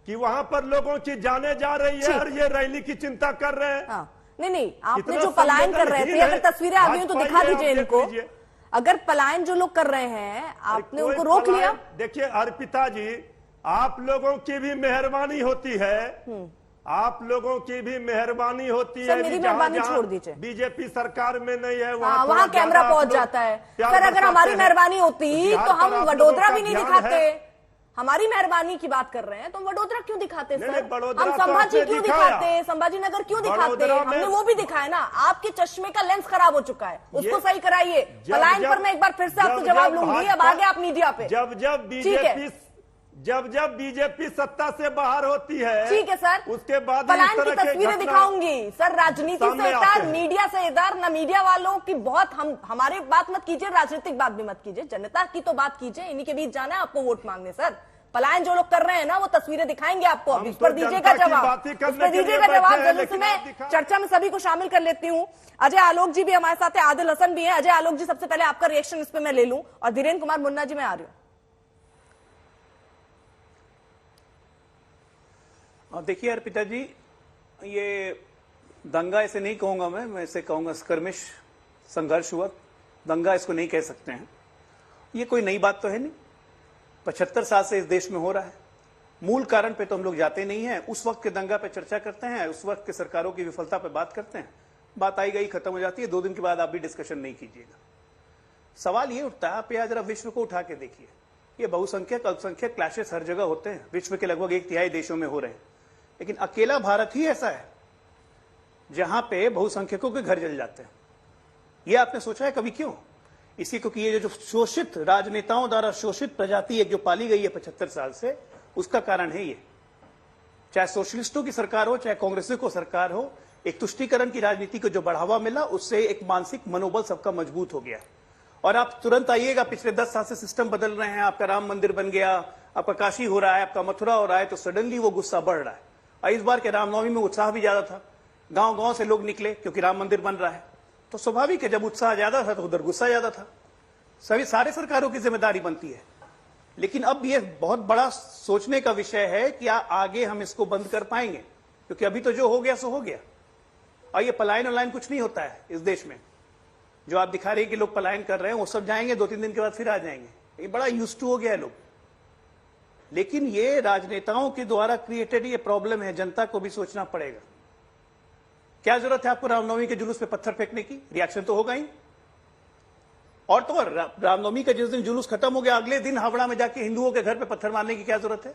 कि वहां पर लोगों की जाने जा रही है और ये रैली की चिंता कर रहे हैं। नहीं, आपने जो पलायन कर रहे थे, अगर तस्वीरें आ गई तो दिखा दीजिए इनको। अगर पलायन जो लोग कर रहे हैं, आपने उनको रोक लिया? देखिए अर्पिता जी, आप लोगों की भी मेहरबानी होती है, आप लोगों की भी मेहरबानी होती है। मेरी मेहरबानी छोड़ दीजिए, बीजेपी सरकार में नहीं है, वहाँ कैमरा पहुंच जाता है। सर अगर हमारी मेहरबानी होती तो हम वडोदरा भी नहीं दिखाते। हमारी मेहरबानी की बात कर रहे हैं तो हम वडोदरा क्यों दिखाते सर? हम संभाजी क्यों दिखाते, संभाजी नगर क्यों दिखाते? हमने वो भी दिखाया ना। आपके चश्मे का लेंस खराब हो चुका है, उसको सही कराइए। पलायन पर मैं एक बार फिर से आपसे जवाब लूंगी, अब आगे आप मीडिया पे। जब बीजेपी सत्ता से बाहर होती है, ठीक है सर, उसके बाद पलायन की तस्वीरें दिखाऊंगी। सर राजनीति से इधर, मीडिया से इधर, ना मीडिया वालों की बहुत हमारे बात मत कीजिए, राजनीतिक बात भी मत कीजिए, जनता की तो बात कीजिए। इन्हीं के बीच जाना है आपको वोट मांगने। सर पलायन जो लोग कर रहे हैं ना, वो तस्वीरें दिखाएंगे आपको, अब इस पर दीजिएगा जवाब, इस पर दीजिएगा जवाब। जल्दी से मैं चर्चा में सभी को शामिल कर लेती हूँ। अजय आलोक जी भी हमारे साथ है, आदिल हसन भी है। अजय आलोक जी, सबसे पहले आपका रिएक्शन इस पर मैं ले लूं, और धीरेन्द्र कुमार मुन्ना जी मैं आ रही हूँ। देखिए अर्पिता जी, ये दंगा ऐसे नहीं कहूंगा, मैं इसे कहूंगा स्कर्मिश, संघर्ष हुआ। दंगा इसको नहीं कह सकते हैं। ये कोई नई बात तो है नहीं, 75 साल से इस देश में हो रहा है। मूल कारण पे तो हम लोग जाते नहीं हैं, उस वक्त के दंगा पे चर्चा करते हैं, उस वक्त के सरकारों की विफलता पे बात करते हैं। बात आई गई खत्म हो जाती है, 2 दिन के बाद आप भी डिस्कशन नहीं कीजिएगा। सवाल ये उठता है, आप यहाँ जरा विश्व को उठा के देखिए, ये बहुसंख्यक अल्पसंख्यक क्लैशेस हर जगह होते हैं, विश्व के लगभग 1/3 देशों में हो रहे हैं, लेकिन अकेला भारत ही ऐसा है जहां पे बहुसंख्यकों के घर जल जाते हैं। ये आपने सोचा है कभी क्यों? इसी क्योंकि ये जो शोषित राजनेताओं द्वारा शोषित प्रजाति है जो पाली गई है 75 साल से, उसका कारण है ये। चाहे सोशलिस्टों की सरकार हो, चाहे कांग्रेसियों को सरकार हो, एक तुष्टीकरण की राजनीति को जो बढ़ावा मिला, उससे एक मानसिक मनोबल सबका मजबूत हो गया। और आप तुरंत आइएगा, पिछले 10 साल से सिस्टम बदल रहे हैं, आपका राम मंदिर बन गया, आपका काशी हो रहा है, आपका मथुरा हो रहा है, तो सडनली वो गुस्सा बढ़ रहा है। और इस बार के रामनवमी में उत्साह भी ज्यादा था, गांव गांव से लोग निकले क्योंकि राम मंदिर बन रहा है, तो स्वाभाविक है जब उत्साह ज्यादा था तो उधर गुस्सा ज्यादा था। सारे सरकारों की जिम्मेदारी बनती है, लेकिन अब ये बहुत बड़ा सोचने का विषय है कि आगे हम इसको बंद कर पाएंगे, क्योंकि अभी तो जो हो गया सो हो गया। और ये पलायन वलायन कुछ नहीं होता है इस देश में, जो आप दिखा रहे हैं कि लोग पलायन कर रहे हैं, वो सब जाएंगे 2-3 दिन के बाद फिर आ जाएंगे, ये बड़ा यूज्ड टू हो गया है लोग। लेकिन ये राजनेताओं के द्वारा क्रिएटेड ये प्रॉब्लम है, जनता को भी सोचना पड़ेगा। क्या जरूरत है आपको रामनवमी के जुलूस पे पत्थर फेंकने की? रिएक्शन तो होगा ही। और तो और रामनवमी का जिस दिन जुलूस खत्म हो गया, अगले दिन हावड़ा में जाके हिंदुओं के घर पे पत्थर मारने की क्या जरूरत है?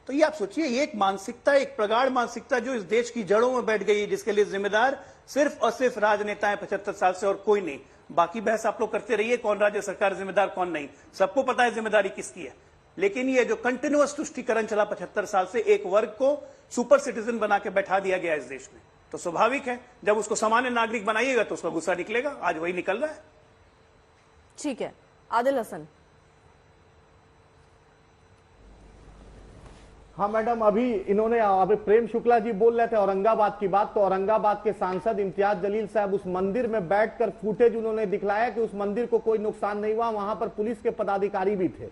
तो ये आप सोचिए, ये एक मानसिकता, एक प्रगाढ़ मानसिकता जो इस देश की जड़ों में बैठ गई है, जिसके लिए जिम्मेदार सिर्फ और सिर्फ राजनेता है 75 साल से, और कोई नहीं। बाकी बहस आप लोग करते रहिए, कौन राज्य सरकार जिम्मेदार कौन नहीं, सबको पता है जिम्मेदारी किसकी है। लेकिन ये जो कंटिन्यूअस तुष्टीकरण चला 75 साल से, एक वर्ग को सुपर सिटीजन बना के बैठा दिया गया इस देश में, तो स्वाभाविक है जब उसको सामान्य नागरिक बनाइएगा तो उसका गुस्सा निकलेगा। आज वही निकल रहा है। ठीक है, आदिल हसन। हाँ मैडम, अभी प्रेम शुक्ला जी बोल रहे थे औरंगाबाद की बात, तो औरंगाबाद के सांसद इम्तियाज जलील साहब उस मंदिर में बैठकर फुटेज उन्होंने दिखलाया कि उस मंदिर को कोई नुकसान नहीं हुआ, वहां पर पुलिस के पदाधिकारी भी थे।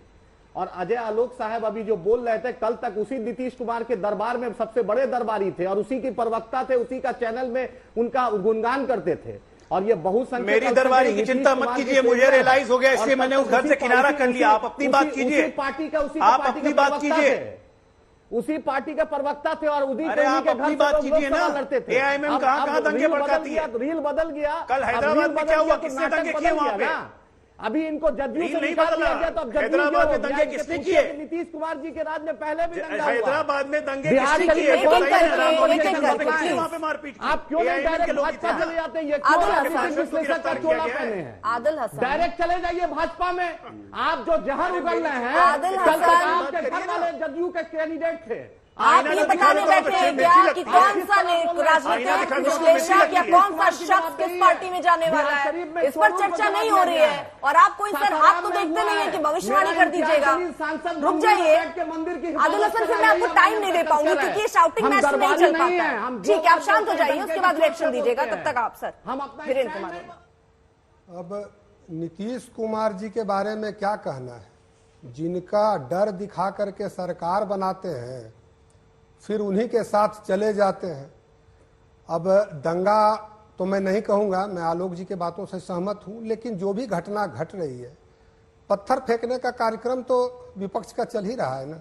और अजय आलोक साहब अभी जो बोल रहे थे, कल तक उसी नीतीश कुमार के दरबार में सबसे बड़े दरबारी थे और उसी की प्रवक्ता थे, उसी का चैनल में उनका गुणगान करते थे। और ये बहुसंख्यक मेरी दरबारी की चिंता मत कीजिए, मुझे रियलाइज हो गया, इसलिए मैंने उस घर से किनारा कर लिया। आप अपनी बात कीजिए, आप अपनी बात कीजिए। उसी पार्टी का प्रवक्ता थे और उदी अरे आप अपनी बात कीजिए ना, लड़ते थे। एआईएमएम कहां दंगे भड़काती है? रील बदल गया। कल हैदराबाद में क्या हुआ, किसने दंगे किए वहां पे? अभी इनको जदयू से नहीं निकाल दिया गया, तो अब हैदराबाद में दंगे किसने किए? नीतीश कुमार जी के राज में पहले भी दंगा हुआ। हैदराबाद में दंगे बिहार किसने किए? वहाँ पे मारपीट, आप क्यों नहीं डायरेक्ट भाजपा चले जाते हैं? ये विश्लेषक का चोला पहने हैं। आदिल हसन, डायरेक्ट चले जाइए भाजपा में। आप जो जहर उगल रहे हैं, आपके घर वाले जदयू के कैंडिडेट थे। आप ये बताने बैठे हैं क्या कि कौन सा राजनीतिक विश्लेषक या कौन सा शख्स किस पार्टी में जाने वाला है, इस पर चर्चा नहीं हो रही है। और आप कोई सर हाथ तो देखते नहीं है कि भविष्यवाणी कर दीजिएगा। रुक जाइए आदिल हसन, फिर मैं आपको टाइम नहीं दे पाऊंगी क्योंकि ये शाउटिंग मैच में नहीं चल पाता है। ठीक है, आप शांत हो जाइए, उसके बाद रिएक्शन दीजिएगा। तब तक आप सर वीरेंद्र कुमार। अब नीतीश कुमार जी के बारे में क्या कहना है? जिनका डर दिखा करके सरकार बनाते हैं, फिर उन्हीं के साथ चले जाते हैं। अब दंगा तो मैं नहीं कहूंगा, मैं आलोक जी के बातों से सहमत हूं, लेकिन जो भी घटना घट रही है, पत्थर फेंकने का कार्यक्रम तो विपक्ष का चल ही रहा है ना,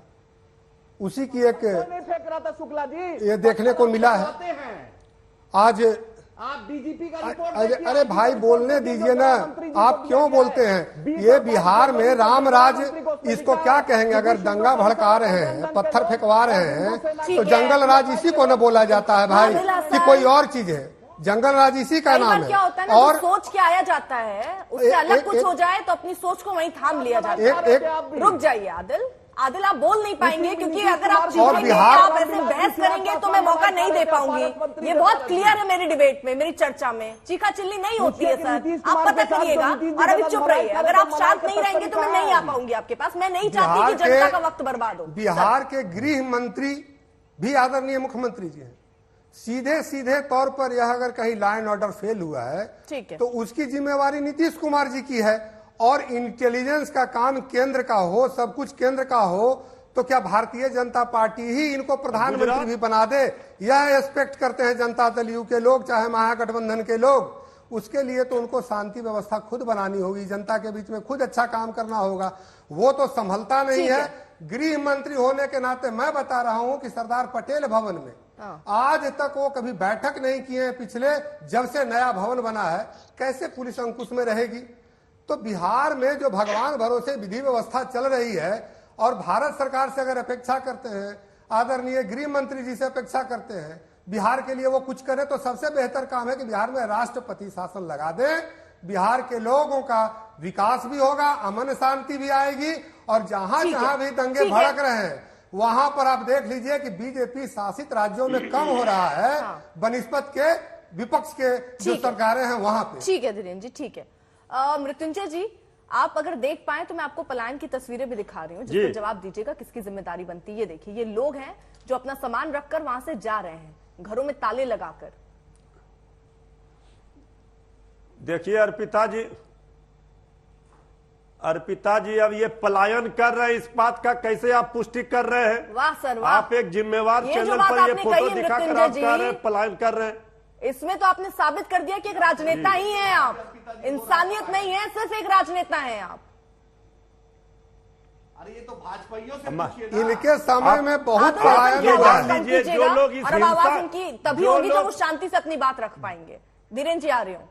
उसी की एक नहीं फेंक रहा था शुक्ला जी, ये देखने को मिला है। आज आप डीजीपी का रिपोर्ट अरे भाई बोलने दीजिए ना, आप क्यों बोलते हैं? ये बिहार में राम राज, इसको क्या कहेंगे? अगर दंगा भड़का रहे हैं, पत्थर फेंकवा रहे हैं, तो जंगल राज इसी को न बोला जाता है भाई, कि कोई और चीज है? जंगल राज इसी का नाम है। और सोच के आया जाता है, उससे अलग कुछ हो जाए तो अपनी सोच को वहीं थाम लिया जाता है। रुक जाइए आदिल, आप बोल नहीं पाएंगे क्योंकि अगर आप आप ऐसे बहस करेंगे तो मैं मौका नहीं दे पाऊंगी। ये बहुत क्लियर है मेरी डिबेट में, मेरी चर्चा में चीखा चिल्ली नहीं होती है सर, आप पता करिएगा। और अभी चुप रहिए, अगर आप शांत नहीं रहेंगे तो मैं नहीं आ पाऊंगी आपके पास। मैं नहीं चाहती कि जनता का वक्त बर्बाद हो। बिहार के गृह मंत्री भी आदरणीय मुख्यमंत्री जी हैं। सीधे तौर पर यह अगर कहीं लॉ एंड ऑर्डर फेल हुआ है तो उसकी जिम्मेवारी नीतीश कुमार जी की है। और इंटेलिजेंस का काम केंद्र का हो, सब कुछ केंद्र का हो, तो क्या भारतीय जनता पार्टी ही इनको प्रधानमंत्री भी बना दे? यह एक्सपेक्ट करते हैं जनता दल यू के लोग, चाहे महागठबंधन के लोग। उसके लिए तो उनको शांति व्यवस्था खुद बनानी होगी, जनता के बीच में खुद अच्छा काम करना होगा। वो तो संभलता नहीं है। गृह मंत्री होने के नाते मैं बता रहा हूं कि सरदार पटेल भवन में आज तक वो कभी बैठक नहीं किए हैं पिछले, जब से नया भवन बना है। कैसे पुलिस अंकुश में रहेगी? तो बिहार में जो भगवान भरोसे विधि व्यवस्था चल रही है और भारत सरकार से अगर अपेक्षा करते हैं, आदरणीय गृह मंत्री जी से अपेक्षा करते हैं बिहार के लिए वो कुछ करे, तो सबसे बेहतर काम है कि बिहार में राष्ट्रपति शासन लगा दें। बिहार के लोगों का विकास भी होगा, अमन शांति भी आएगी, और जहां जहां भी दंगे भड़क रहे हैं वहां पर आप देख लीजिए कि बीजेपी शासित राज्यों में कम हो रहा है बनिस्बत के विपक्ष के जो सरकारें हैं वहां पे। ठीक है धीरेन्द्र जी, ठीक है। मृत्युंजय जी, आप अगर देख पाए तो मैं आपको पलायन की तस्वीरें भी दिखा रही हूँ, जिस पर जवाब दीजिएगा किसकी जिम्मेदारी बनती है। ये देखिए, ये लोग हैं जो अपना सामान रखकर वहां से जा रहे हैं, घरों में ताले लगाकर। देखिए अर्पिता जी अब ये पलायन कर रहे हैं, इस बात का कैसे आप पुष्टि कर रहे हैं? वाह सर वाह, आप एक जिम्मेवार चैनल पर ये फोटो दिखाकर आप कह रहे हैं पलायन कर रहे हैं। इसमें तो आपने साबित कर दिया कि एक राजनेता ही हैं आप, इंसानियत नहीं है, सिर्फ एक राजनेता हैं आप। अरे ये तो भाजपाइयों से इनके समय में बहुत लीजिए जो लोग इस और आवाज उनकी तभी होगी तो वो शांति से अपनी बात रख पाएंगे। धीरेन्द्र जी आ रहे हो।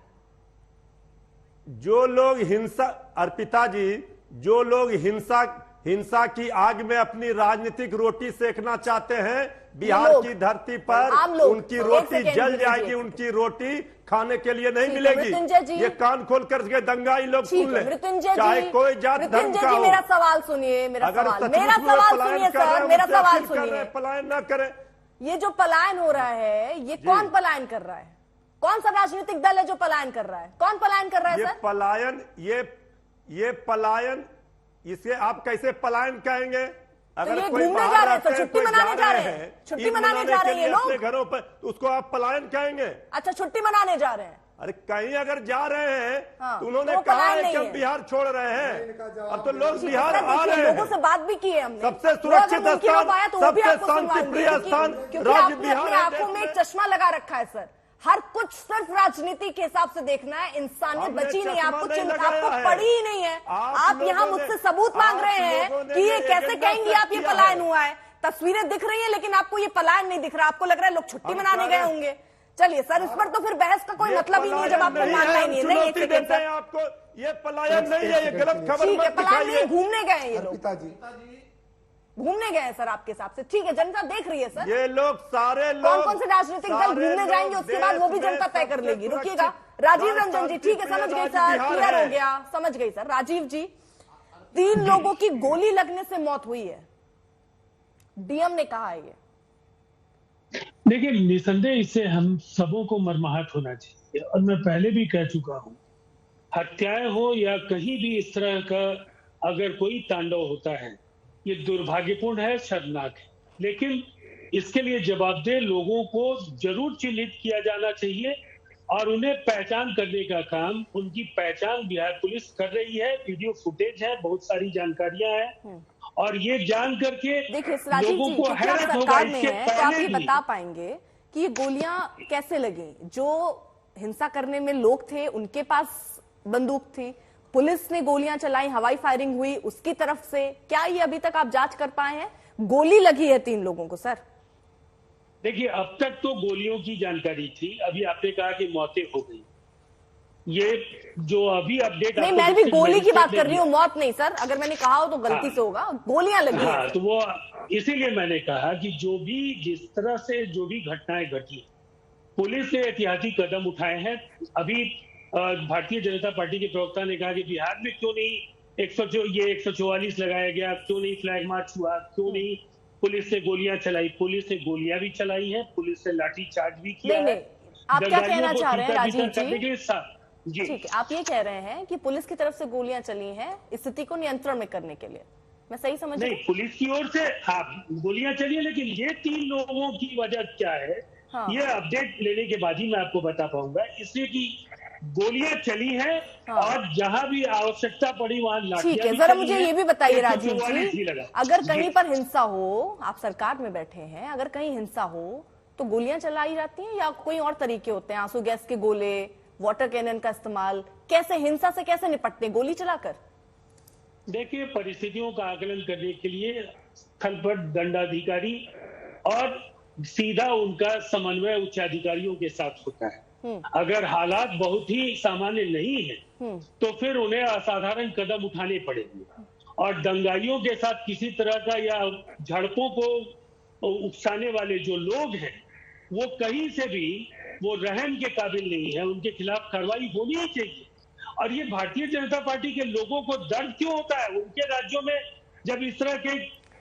जो लोग हिंसा, अर्पिता जी, जो लोग हिंसा की आग में अपनी राजनीतिक रोटी सेकना चाहते हैं बिहार की धरती पर, उनकी रोटी जल जाएगी, उनकी रोटी खाने के लिए नहीं मिलेगी। ये कान खोल कर के दंगाई लोग सुन ले, चाहे कोई जात धर्म का हो। मेरा सवाल सुनिए, मेरा सवाल सुनिए सर, मेरा सवाल सुनिए। पलायन न करें। ये जो पलायन हो रहा है, ये कौन पलायन कर रहा है? कौन सा राजनीतिक दल है जो पलायन कर रहा है? कौन पलायन कर रहा है सर? ये पलायन, इसे आप कैसे पलायन कहेंगे? अगर तो ये घूमने जा रहे हैं तो छुट्टी मनाने जा रहे हैं, छुट्टी मनाने जा रहे हैं लोग घरों पर, उसको आप पलायन कहेंगे? अच्छा, छुट्टी मनाने जा रहे हैं। अरे कहीं अगर जा रहे हैं तो उन्होंने कहा है कि हम बिहार छोड़ रहे हैं, अब तो लोग बिहार आ रहे हैं। लोगों से बात भी की है हमने, सबसे सुरक्षित स्थान, सबसे शांतिप्रिय स्थान राज्य बिहार। आंखों में एक चश्मा लगा रखा है सर, हर कुछ सिर्फ राजनीति के हिसाब से देखना है, इंसानियत बची नहीं, आपको पड़ी ही नहीं है। आप यहाँ मुझसे सबूत मांग रहे हैं कि ये कैसे कहेंगे आप ये पलायन हुआ है? तस्वीरें दिख रही है लेकिन आपको ये पलायन नहीं दिख रहा, आपको लग रहा है लोग छुट्टी मनाने गए होंगे। चलिए सर, इस पर तो फिर बहस का कोई मतलब ही नहीं है जब आपको मानना ही नहीं है। नहीं, एक सेकंड सर, आपको ये पलायन नहीं है, ये गलत खबर। ठीक है, पलायन नहीं, घूमने गए हैं ये लोग, घूमने गए हैं सर आपके हिसाब से। ठीक है, जनता देख रही है सर, ये लोग सारे लोग कौन कौन से राजनीतिक दल घूमने जाएंगे उसके बाद वो भी जनता तय कर लेगी। रुकिएगा राजीव रंजन जी, ठीक है समझ गई सर, क्लियर हो गया, समझ गई सर। राजीव जी, 3 लोगों की गोली लगने से मौत हुई है, डीएम ने कहा है ये। देखिए, निसंदेह इससे हम सबों को मर्माहत होना चाहिए, और मैं पहले भी कह चुका हूं, हत्याएं हो या कहीं भी इस तरह का अगर कोई तांडव होता है, ये दुर्भाग्यपूर्ण है, शर्मनाक है, लेकिन इसके लिए जवाबदेह लोगों को जरूर चिन्हित किया जाना चाहिए और उन्हें पहचान करने का काम, उनकी पहचान बिहार पुलिस कर रही है। वीडियो फुटेज है, बहुत सारी जानकारियां हैं, और ये जान करके देखिए लोगों को हैरत होगा। इसके तो आप ये बता पाएंगे कि ये गोलियां कैसे लगी? जो हिंसा करने में लोग थे उनके पास बंदूक थी, पुलिस ने गोलियां चलाई, हवाई फायरिंग हुई उसकी तरफ से, क्या ये अभी तक आप जांच कर पाए हैं? गोली लगी है 3 लोगों को सर। देखिए, अब तक तो गोलियों की जानकारी थी, अभी आपने कहा कि मौतें हो गई, ये जो अभी अपडेट नहीं, मैं भी गोली की बात कर रही हूँ, मौत नहीं सर, अगर मैंने कहा हो तो गलती से होगा, गोलियां लगी हैं। तो वो इसीलिए मैंने कहा कि जो भी जिस तरह से जो भी घटनाएं घटी, पुलिस ने एहतियाती कदम उठाए हैं। अभी भारतीय जनता पार्टी के प्रवक्ता ने कहा कि बिहार में क्यों नहीं 144 लगाया गया, क्यों नहीं फ्लैग मार्च हुआ, क्यों नहीं पुलिस ने गोलियां चलाई? पुलिस ने गोलियां भी चलाई है, पुलिस ने लाठी चार्ज भी किया है। आप क्या कहना चाह रहे हैं राजीव जी? जी ठीक है, आप ये कह रहे हैं कि पुलिस की तरफ से गोलियां चली हैं स्थिति को नियंत्रण में करने के लिए, मैं सही समझ रही हूं? नहीं, पुलिस की ओर से गोलियां चली है, लेकिन ये 3 लोगों की वजह क्या है, ये अपडेट लेने के बाद ही मैं आपको बता पाऊंगा। इसलिए कि गोलियां चली हैं और जहां भी आवश्यकता पड़ी वहां लाठियां। ठीक है, जरा मुझे ये भी बताइए राजीव जी, अगर कहीं पर हिंसा हो, आप सरकार में बैठे हैं, अगर कहीं हिंसा हो तो गोलियां चलाई जाती हैं या कोई और तरीके होते हैं? आंसू गैस के गोले, वाटर कैनन का इस्तेमाल, कैसे हिंसा से कैसे निपटते हैं? गोली चलाकर? देखिए, परिस्थितियों का आकलन करने के लिए स्थल पर दंडाधिकारी और सीधा उनका समन्वय उच्चाधिकारियों के साथ होता है। अगर हालात बहुत ही सामान्य नहीं है तो फिर उन्हें असाधारण कदम उठाने पड़ेंगे, और दंगाइयों के साथ किसी तरह का या झड़पों को उकसाने वाले जो लोग हैं वो कहीं से भी वो रहम के काबिल नहीं है, उनके खिलाफ कार्रवाई होनी ही चाहिए। और ये भारतीय जनता पार्टी के लोगों को दर्द क्यों होता है उनके राज्यों में जब इस तरह के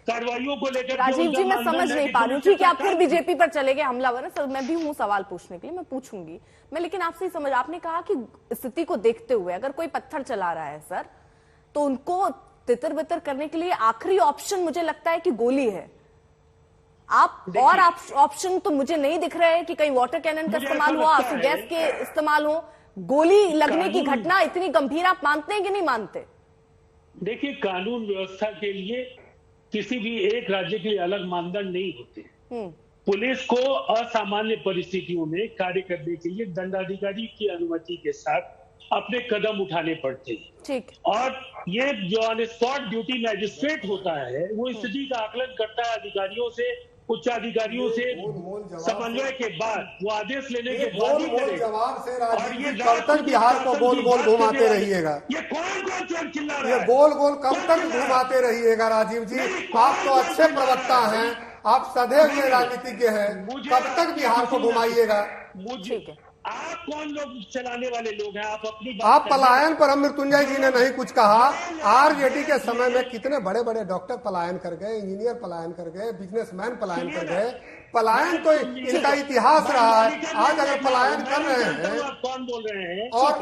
कार्रवाइयों को लेकर? राजीव जी, मैं समझ नहीं पा रही हूँ, ठीक है, आप फिर बीजेपी पर चले गए हमलावर है सर। मैं भी हूँ सवाल पूछने के लिए, मैं पूछूंगी मैं, लेकिन आपसे ही समझ, आपने कहा कि स्थिति को देखते हुए अगर कोई पत्थर चला रहा है सर तो उनको तितर बितर करने के लिए आखिरी ऑप्शन मुझे लगता है कि गोली है। आप और ऑप्शन तो मुझे नहीं दिख रहे हैं कि कहीं वाटर कैनन का इस्तेमाल हुआ, आंसू गैस के इस्तेमाल हो, गोली लगने की घटना इतनी गंभीर आप मानते हैं कि नहीं मानते? देखिए, कानून व्यवस्था के लिए किसी भी एक राज्य के लिए अलग मानदंड नहीं होते। पुलिस को असामान्य परिस्थितियों में कार्य करने के लिए दंडाधिकारी की अनुमति के साथ अपने कदम उठाने पड़ते हैं। ठीक। और ये जो ऑन स्पॉट ड्यूटी मैजिस्ट्रेट होता है वो स्थिति का आकलन करता है, अधिकारियों से, उच्चाधिकारियों से समन्वय के बाद वो आदेश लेने के बाद ही करेगा। और ये कब तक बिहार को गोल गोल घुमाते रहिएगा? ये कौन चिल्ला रहा है? ये गोल गोल कब तक घुमाते रहिएगा राजीव जी? आप तो अच्छे प्रवक्ता हैं, आप सदैव ये राजनीतिज्ञ हैं, कब तक बिहार को घुमाइएगा? मुझे आप कौन लोग चलाने वाले लोग हैं? आप अपनी आप पलायन पर, हम मृत्युंजय जी ने नहीं कुछ कहा। आरजेडी के समय में कितने बड़े बड़े डॉक्टर पलायन कर गए, इंजीनियर पलायन कर गए, बिजनेसमैन पलायन कर गए। पलायन तो इनका इतिहास रहा है। आज अगर पलायन कर रहे हैं, कौन बोल रहे हैं? और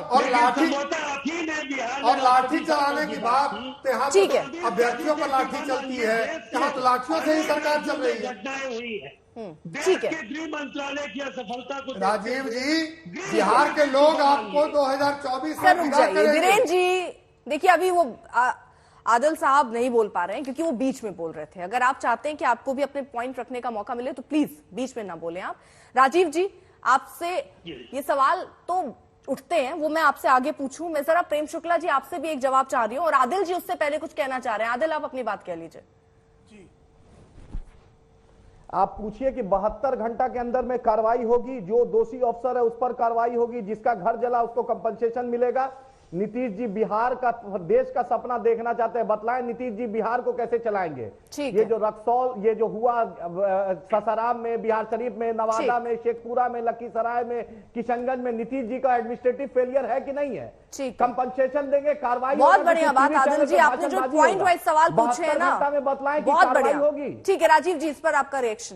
लाठी चलाने की बात, यहाँ तो अभ्यर्थियों पर लाठी चलती है, यहाँ तो लाठियों से ही सरकार चल रही है। घटनाएं हुई है। ठीक है, गृह मंत्रालय की असफलता को राजीव जी, बिहार के लोग आपको 2024 में वीरेंद्र जी, देखिए अभी वो आदिल साहब नहीं बोल पा रहे हैं क्योंकि वो बीच में बोल रहे थे। अगर आप चाहते हैं कि आपको भी अपने पॉइंट रखने का मौका मिले तो प्लीज बीच में ना बोलें आप। राजीव जी, आपसे ये सवाल तो उठते हैं, वो मैं आपसे आगे पूछूं। मैं जरा प्रेम शुक्ला जी आपसे भी एक जवाब चाह रही हूँ, और आदिल जी उससे पहले कुछ कहना चाह रहे हैं। आदिल, आप अपनी बात कह लीजिए। आप पूछिए कि 72 घंटा के अंदर में कार्रवाई होगी, जो दोषी अफसर है उस पर कार्रवाई होगी, जिसका घर जला उसको कंपनसेशन मिलेगा। नीतीश जी बिहार का, देश का सपना देखना चाहते हैं, बतलाएं नीतीश जी बिहार को कैसे चलाएंगे? ये जो रक्सौल, ये जो हुआ सासाराम में, बिहार शरीफ में, नवादा में, शेखपुरा में, लखीसराय में, किशनगंज में, नीतीश जी का एडमिनिस्ट्रेटिव फेलियर है कि नहीं है? कंपनसेशन देंगे, कार्रवाई। बहुत बढ़िया बात आदिल जी, आपने जो पॉइंट वाइज सवाल पूछे हैं ना, बतलाएं, बहुत बढ़िया होगी। ठीक है राजीव जी, इस पर आपका रिएक्शन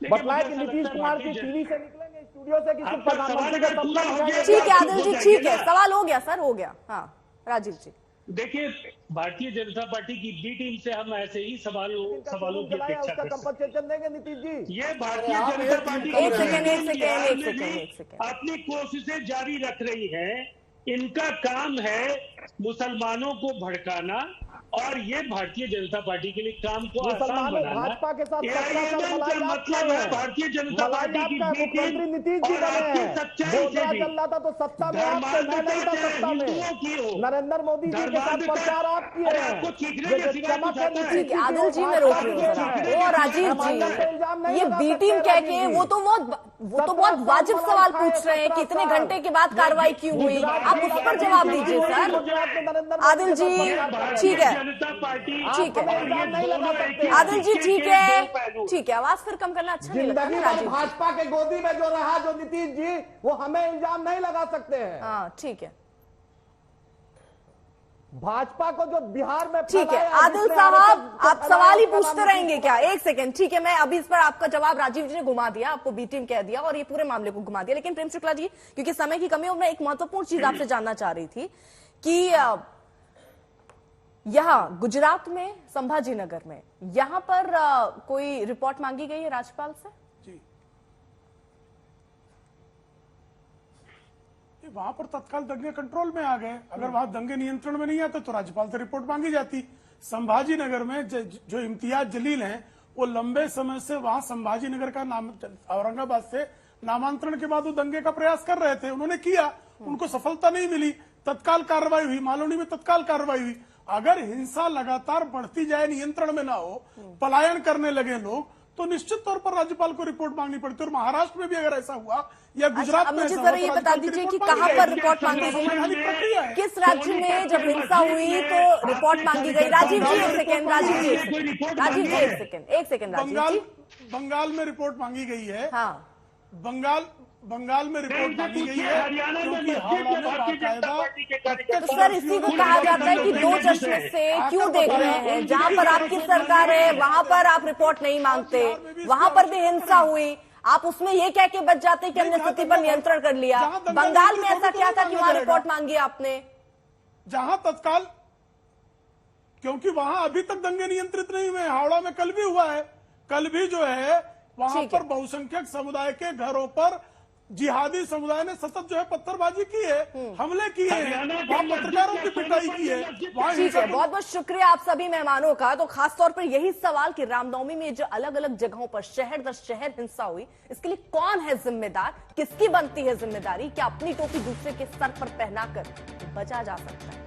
बतलाएं कि नीतीश कुमार की टीवी से निकलेंगे, स्टूडियो से, किसी प्रधानमंत्री का तबला? ठीक है आदिल जी, ठीक है, सवाल हो गया सर, हो गया। हाँ राजीव जी, देखिए, भारतीय जनता पार्टी की बी टीम से हम ऐसे ही सवालों की अपेक्षा करते हैं। कंपनसेशन देंगे नीतीश जी? ये भारतीय जनता पार्टी एक सेकेंड अपनी कोशिशें जारी रख रही है। इनका काम है मुसलमानों को भड़काना, और ये भारतीय जनता पार्टी के लिए काम को आसान बनाना। भाजपा के साथ मतलब है भारतीय जनता पार्टी की मुख्यमंत्री नीतीश जी बने हैं। चल रहा था तो सत्ता में आपसे, मैं नहीं था सत्ता में। नरेंद्र मोदी जी के साथ प्रचार आप किए हैं। आदिल जी मैं रोक रही हूँ, वो राजीव जी, ये बी टीम कह के वो तो बहुत वाजिब सवाल पूछ रहे हैं कि इतने घंटे के बाद कार्रवाई क्यों हुई, आप उस पर जवाब दीजिए सर। आदिल जी ठीक है, ठीक है आदिल जी, ठीक है, ठीक है, आवाज फिर कम करना अच्छा नहीं लगता राजीव। भाजपा के गोदी में जो रहा जो नीतीश जी, वो हमें इल्जाम नहीं लगा सकते हैं। हाँ ठीक है, भाजपा को जो बिहार में, ठीक है आदिल साहब, आप सवाल ही पूछते रहेंगे क्या? एक सेकंड, ठीक है, मैं अभी इस पर आपका जवाब राजीव जी ने घुमा दिया, आपको बी टीम कह दिया और ये पूरे मामले को घुमा दिया। लेकिन प्रेम शुक्ला जी, क्योंकि समय की कमी, और मैं एक महत्वपूर्ण चीज आपसे जानना चाह रही थी कि यहाँ गुजरात में, संभाजी नगर में, यहाँ पर कोई रिपोर्ट मांगी गई है राज्यपाल से? जी, वहां पर तत्काल दंगे कंट्रोल में आ गए। अगर वहां दंगे नियंत्रण में नहीं आते तो राज्यपाल से रिपोर्ट मांगी जाती। संभाजी नगर में जो इम्तियाज जलील हैं, वो लंबे समय से वहां संभाजी नगर का नाम, औरंगाबाद से नामांतरण के बाद वो दंगे का प्रयास कर रहे थे, उन्होंने किया, उनको सफलता नहीं मिली, तत्काल कार्रवाई हुई, मालौनी में तत्काल कार्रवाई हुई। अगर हिंसा लगातार बढ़ती जाए, नियंत्रण में ना हो, पलायन करने लगे लोग, तो निश्चित तौर पर राज्यपाल को रिपोर्ट मांगनी पड़ती है। और महाराष्ट्र में भी अगर ऐसा हुआ या गुजरात में मुझे ऐसा जरा हुआ ये तो बता राज्यपाल की दीजिए कि रिपोर्ट कहाँ मांगी पर जाएगी। रिपोर्ट मांगी संवैधानिक प्रक्रिया है। गई, किस राज्य में जब हिंसा हुई तो रिपोर्ट मांगी गई? राजीव जी एक सेकेंड, राजीव जी एक सेकेंड, राजीव जी। बंगाल में रिपोर्ट मांगी गई है। हाँ, बंगाल में रिपोर्ट मांगी गई है क्योंकि हावड़ा में बाकायदा। तो सर इसी को कहा जाता है कि दो चश्मे से क्यों देख रहे हैं? जहाँ पर आपकी सरकार है वहां पर आप रिपोर्ट नहीं मांगते, वहां पर भी हिंसा हुई, आप उसमें ये कह के बच जाते कि हमने स्थिति पर नियंत्रण कर लिया। बंगाल में ऐसा क्या था कि वहां रिपोर्ट मांगी आपने? जहां तत्काल, क्योंकि वहां अभी तक दंगे नियंत्रित नहीं हुए। हावड़ा में कल भी हुआ है, कल भी जो है वहां पर बहुसंख्यक समुदाय के घरों पर जिहादी समुदाय ने सतत जो है पत्थरबाजी की है, हमले किए हैं, वहां पत्रकारों की पिटाई की है। ठीक है, बहुत बहुत शुक्रिया आप सभी मेहमानों का। तो खासतौर पर यही सवाल कि रामनवमी में जो अलग अलग जगहों पर शहर दर शहर हिंसा हुई, इसके लिए कौन है जिम्मेदार, किसकी बनती है जिम्मेदारी? क्या अपनी टोपी दूसरे के सर पर पहनाकर बचा जा सकता है?